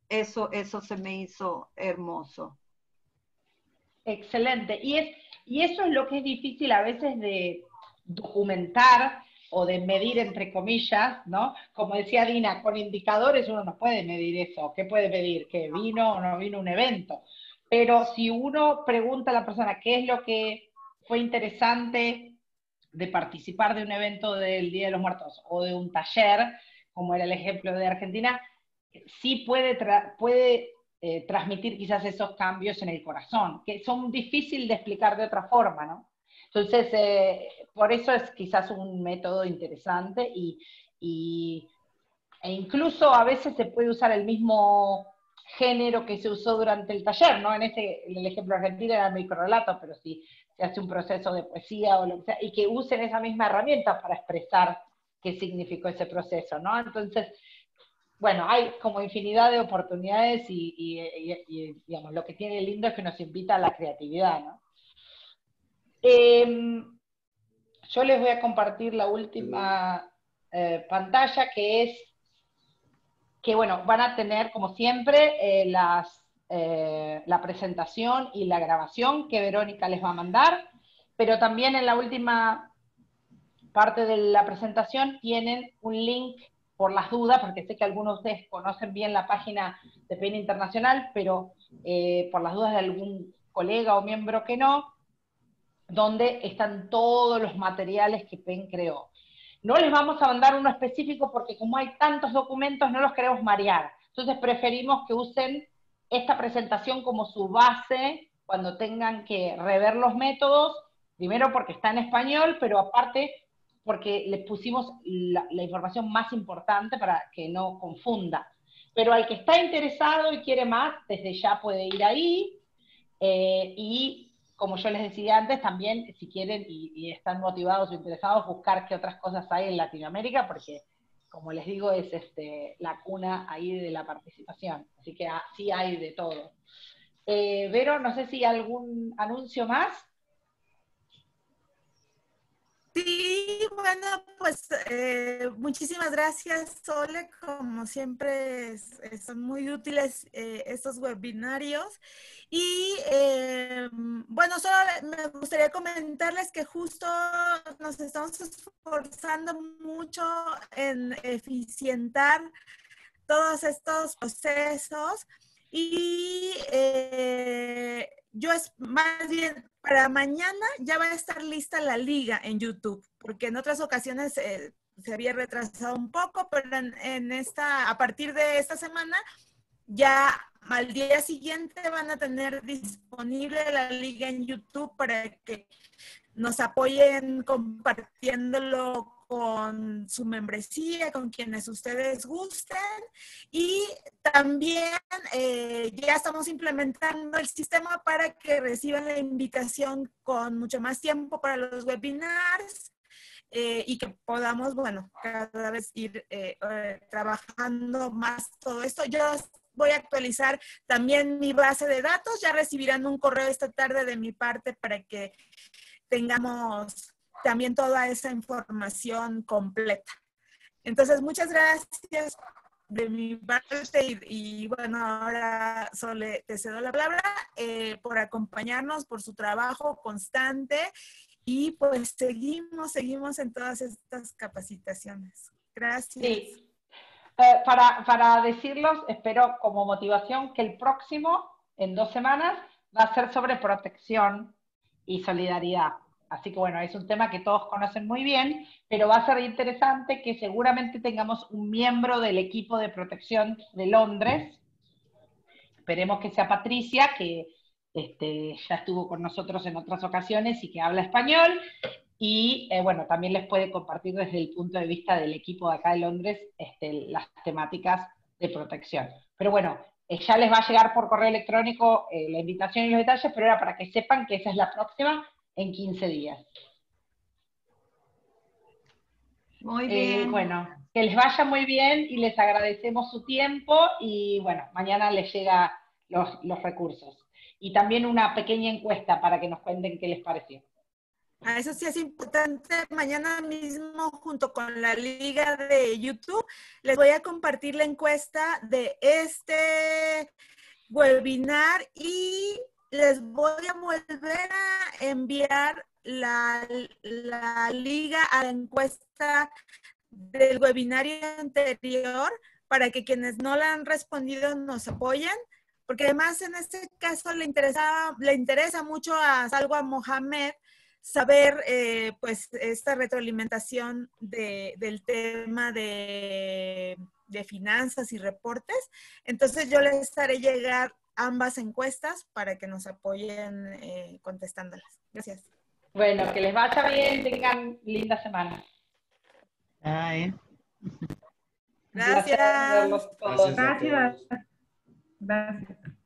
Eso se me hizo hermoso. Excelente. Y eso es lo que es difícil a veces de documentar o de medir, entre comillas, ¿no? Como decía Dina, con indicadores uno no puede medir eso. ¿Qué puede medir? ¿Que vino o no vino un evento? Pero si uno pregunta a la persona qué es lo que fue interesante de participar de un evento del Día de los Muertos o de un taller, como era el ejemplo de Argentina, sí puede transmitir quizás esos cambios en el corazón, que son difíciles de explicar de otra forma, ¿no? Entonces, por eso es quizás un método interesante e incluso a veces se puede usar el mismo género que se usó durante el taller, ¿no? En el ejemplo argentino era el microrelato, pero si se hace un proceso de poesía o lo que sea, y que usen esa misma herramienta para expresar qué significó ese proceso, ¿no? Entonces, bueno, hay como infinidad de oportunidades y digamos, lo que tiene lindo es que nos invita a la creatividad, ¿no? Yo les voy a compartir la última pantalla, que es que, bueno, van a tener, como siempre, la presentación y la grabación que Verónica les va a mandar, pero también en la última parte de la presentación tienen un link por las dudas, porque sé que algunos de ustedes conocen bien la página de PEN Internacional, pero por las dudas de algún colega o miembro que no, donde están todos los materiales que PEN creó. No les vamos a mandar uno específico porque como hay tantos documentos no los queremos marear. Entonces preferimos que usen esta presentación como su base cuando tengan que rever los métodos, primero porque está en español, pero aparte porque les pusimos la información más importante para que no confunda. Pero al que está interesado y quiere más, desde ya puede ir ahí, y como yo les decía antes, también si quieren y están motivados o interesados, buscar qué otras cosas hay en Latinoamérica, porque como les digo, es la cuna ahí de la participación. Así que sí hay de todo. Vero, no sé si algún anuncio más. Sí, bueno, pues muchísimas gracias, Sole. Como siempre, son muy útiles estos webinarios. Y bueno, solo me gustaría comentarles que justo nos estamos esforzando mucho en eficientar todos estos procesos y yo es más bien para mañana ya va a estar lista la liga en YouTube, porque en otras ocasiones se había retrasado un poco, pero a partir de esta semana ya al día siguiente van a tener disponible la liga en YouTube para que nos apoyen compartiéndolo con su membresía, con quienes ustedes gusten. Y también ya estamos implementando el sistema para que reciban la invitación con mucho más tiempo para los webinars y que podamos, bueno, cada vez ir trabajando más todo esto. Yo voy a actualizar también mi base de datos. Ya recibirán un correo esta tarde de mi parte para que tengamos también toda esa información completa. Entonces, muchas gracias de mi parte y bueno, ahora Sole, te cedo la palabra por acompañarnos, por su trabajo constante y pues seguimos en todas estas capacitaciones. Gracias. Sí. Para decirlos, espero como motivación que el próximo, en 2 semanas, va a ser sobre protección y solidaridad. Así que bueno, es un tema que todos conocen muy bien, pero va a ser interesante que seguramente tengamos un miembro del equipo de protección de Londres. Esperemos que sea Patricia, que ya estuvo con nosotros en otras ocasiones y que habla español. Y bueno, también les puede compartir desde el punto de vista del equipo de acá de Londres las temáticas de protección. Pero bueno, ya les va a llegar por correo electrónico la invitación y los detalles, pero era para que sepan que esa es la próxima en 15 días. Muy bien. Bueno, que les vaya muy bien y les agradecemos su tiempo y bueno, mañana les llega los recursos. Y también una pequeña encuesta para que nos cuenten qué les pareció. Eso sí es importante. Mañana mismo, junto con la liga de YouTube, les voy a compartir la encuesta de este webinar y les voy a volver a enviar la liga a la encuesta del webinario anterior para que quienes no la han respondido nos apoyen, porque además en este caso le interesa mucho a Salwa Mohamed saber pues esta retroalimentación del tema de finanzas y reportes. Entonces yo les haré llegar ambas encuestas para que nos apoyen contestándolas. Gracias. Bueno, que les vaya bien, tengan linda semana. Bye. Gracias. Un placer verlos todos. Gracias a todos. Gracias.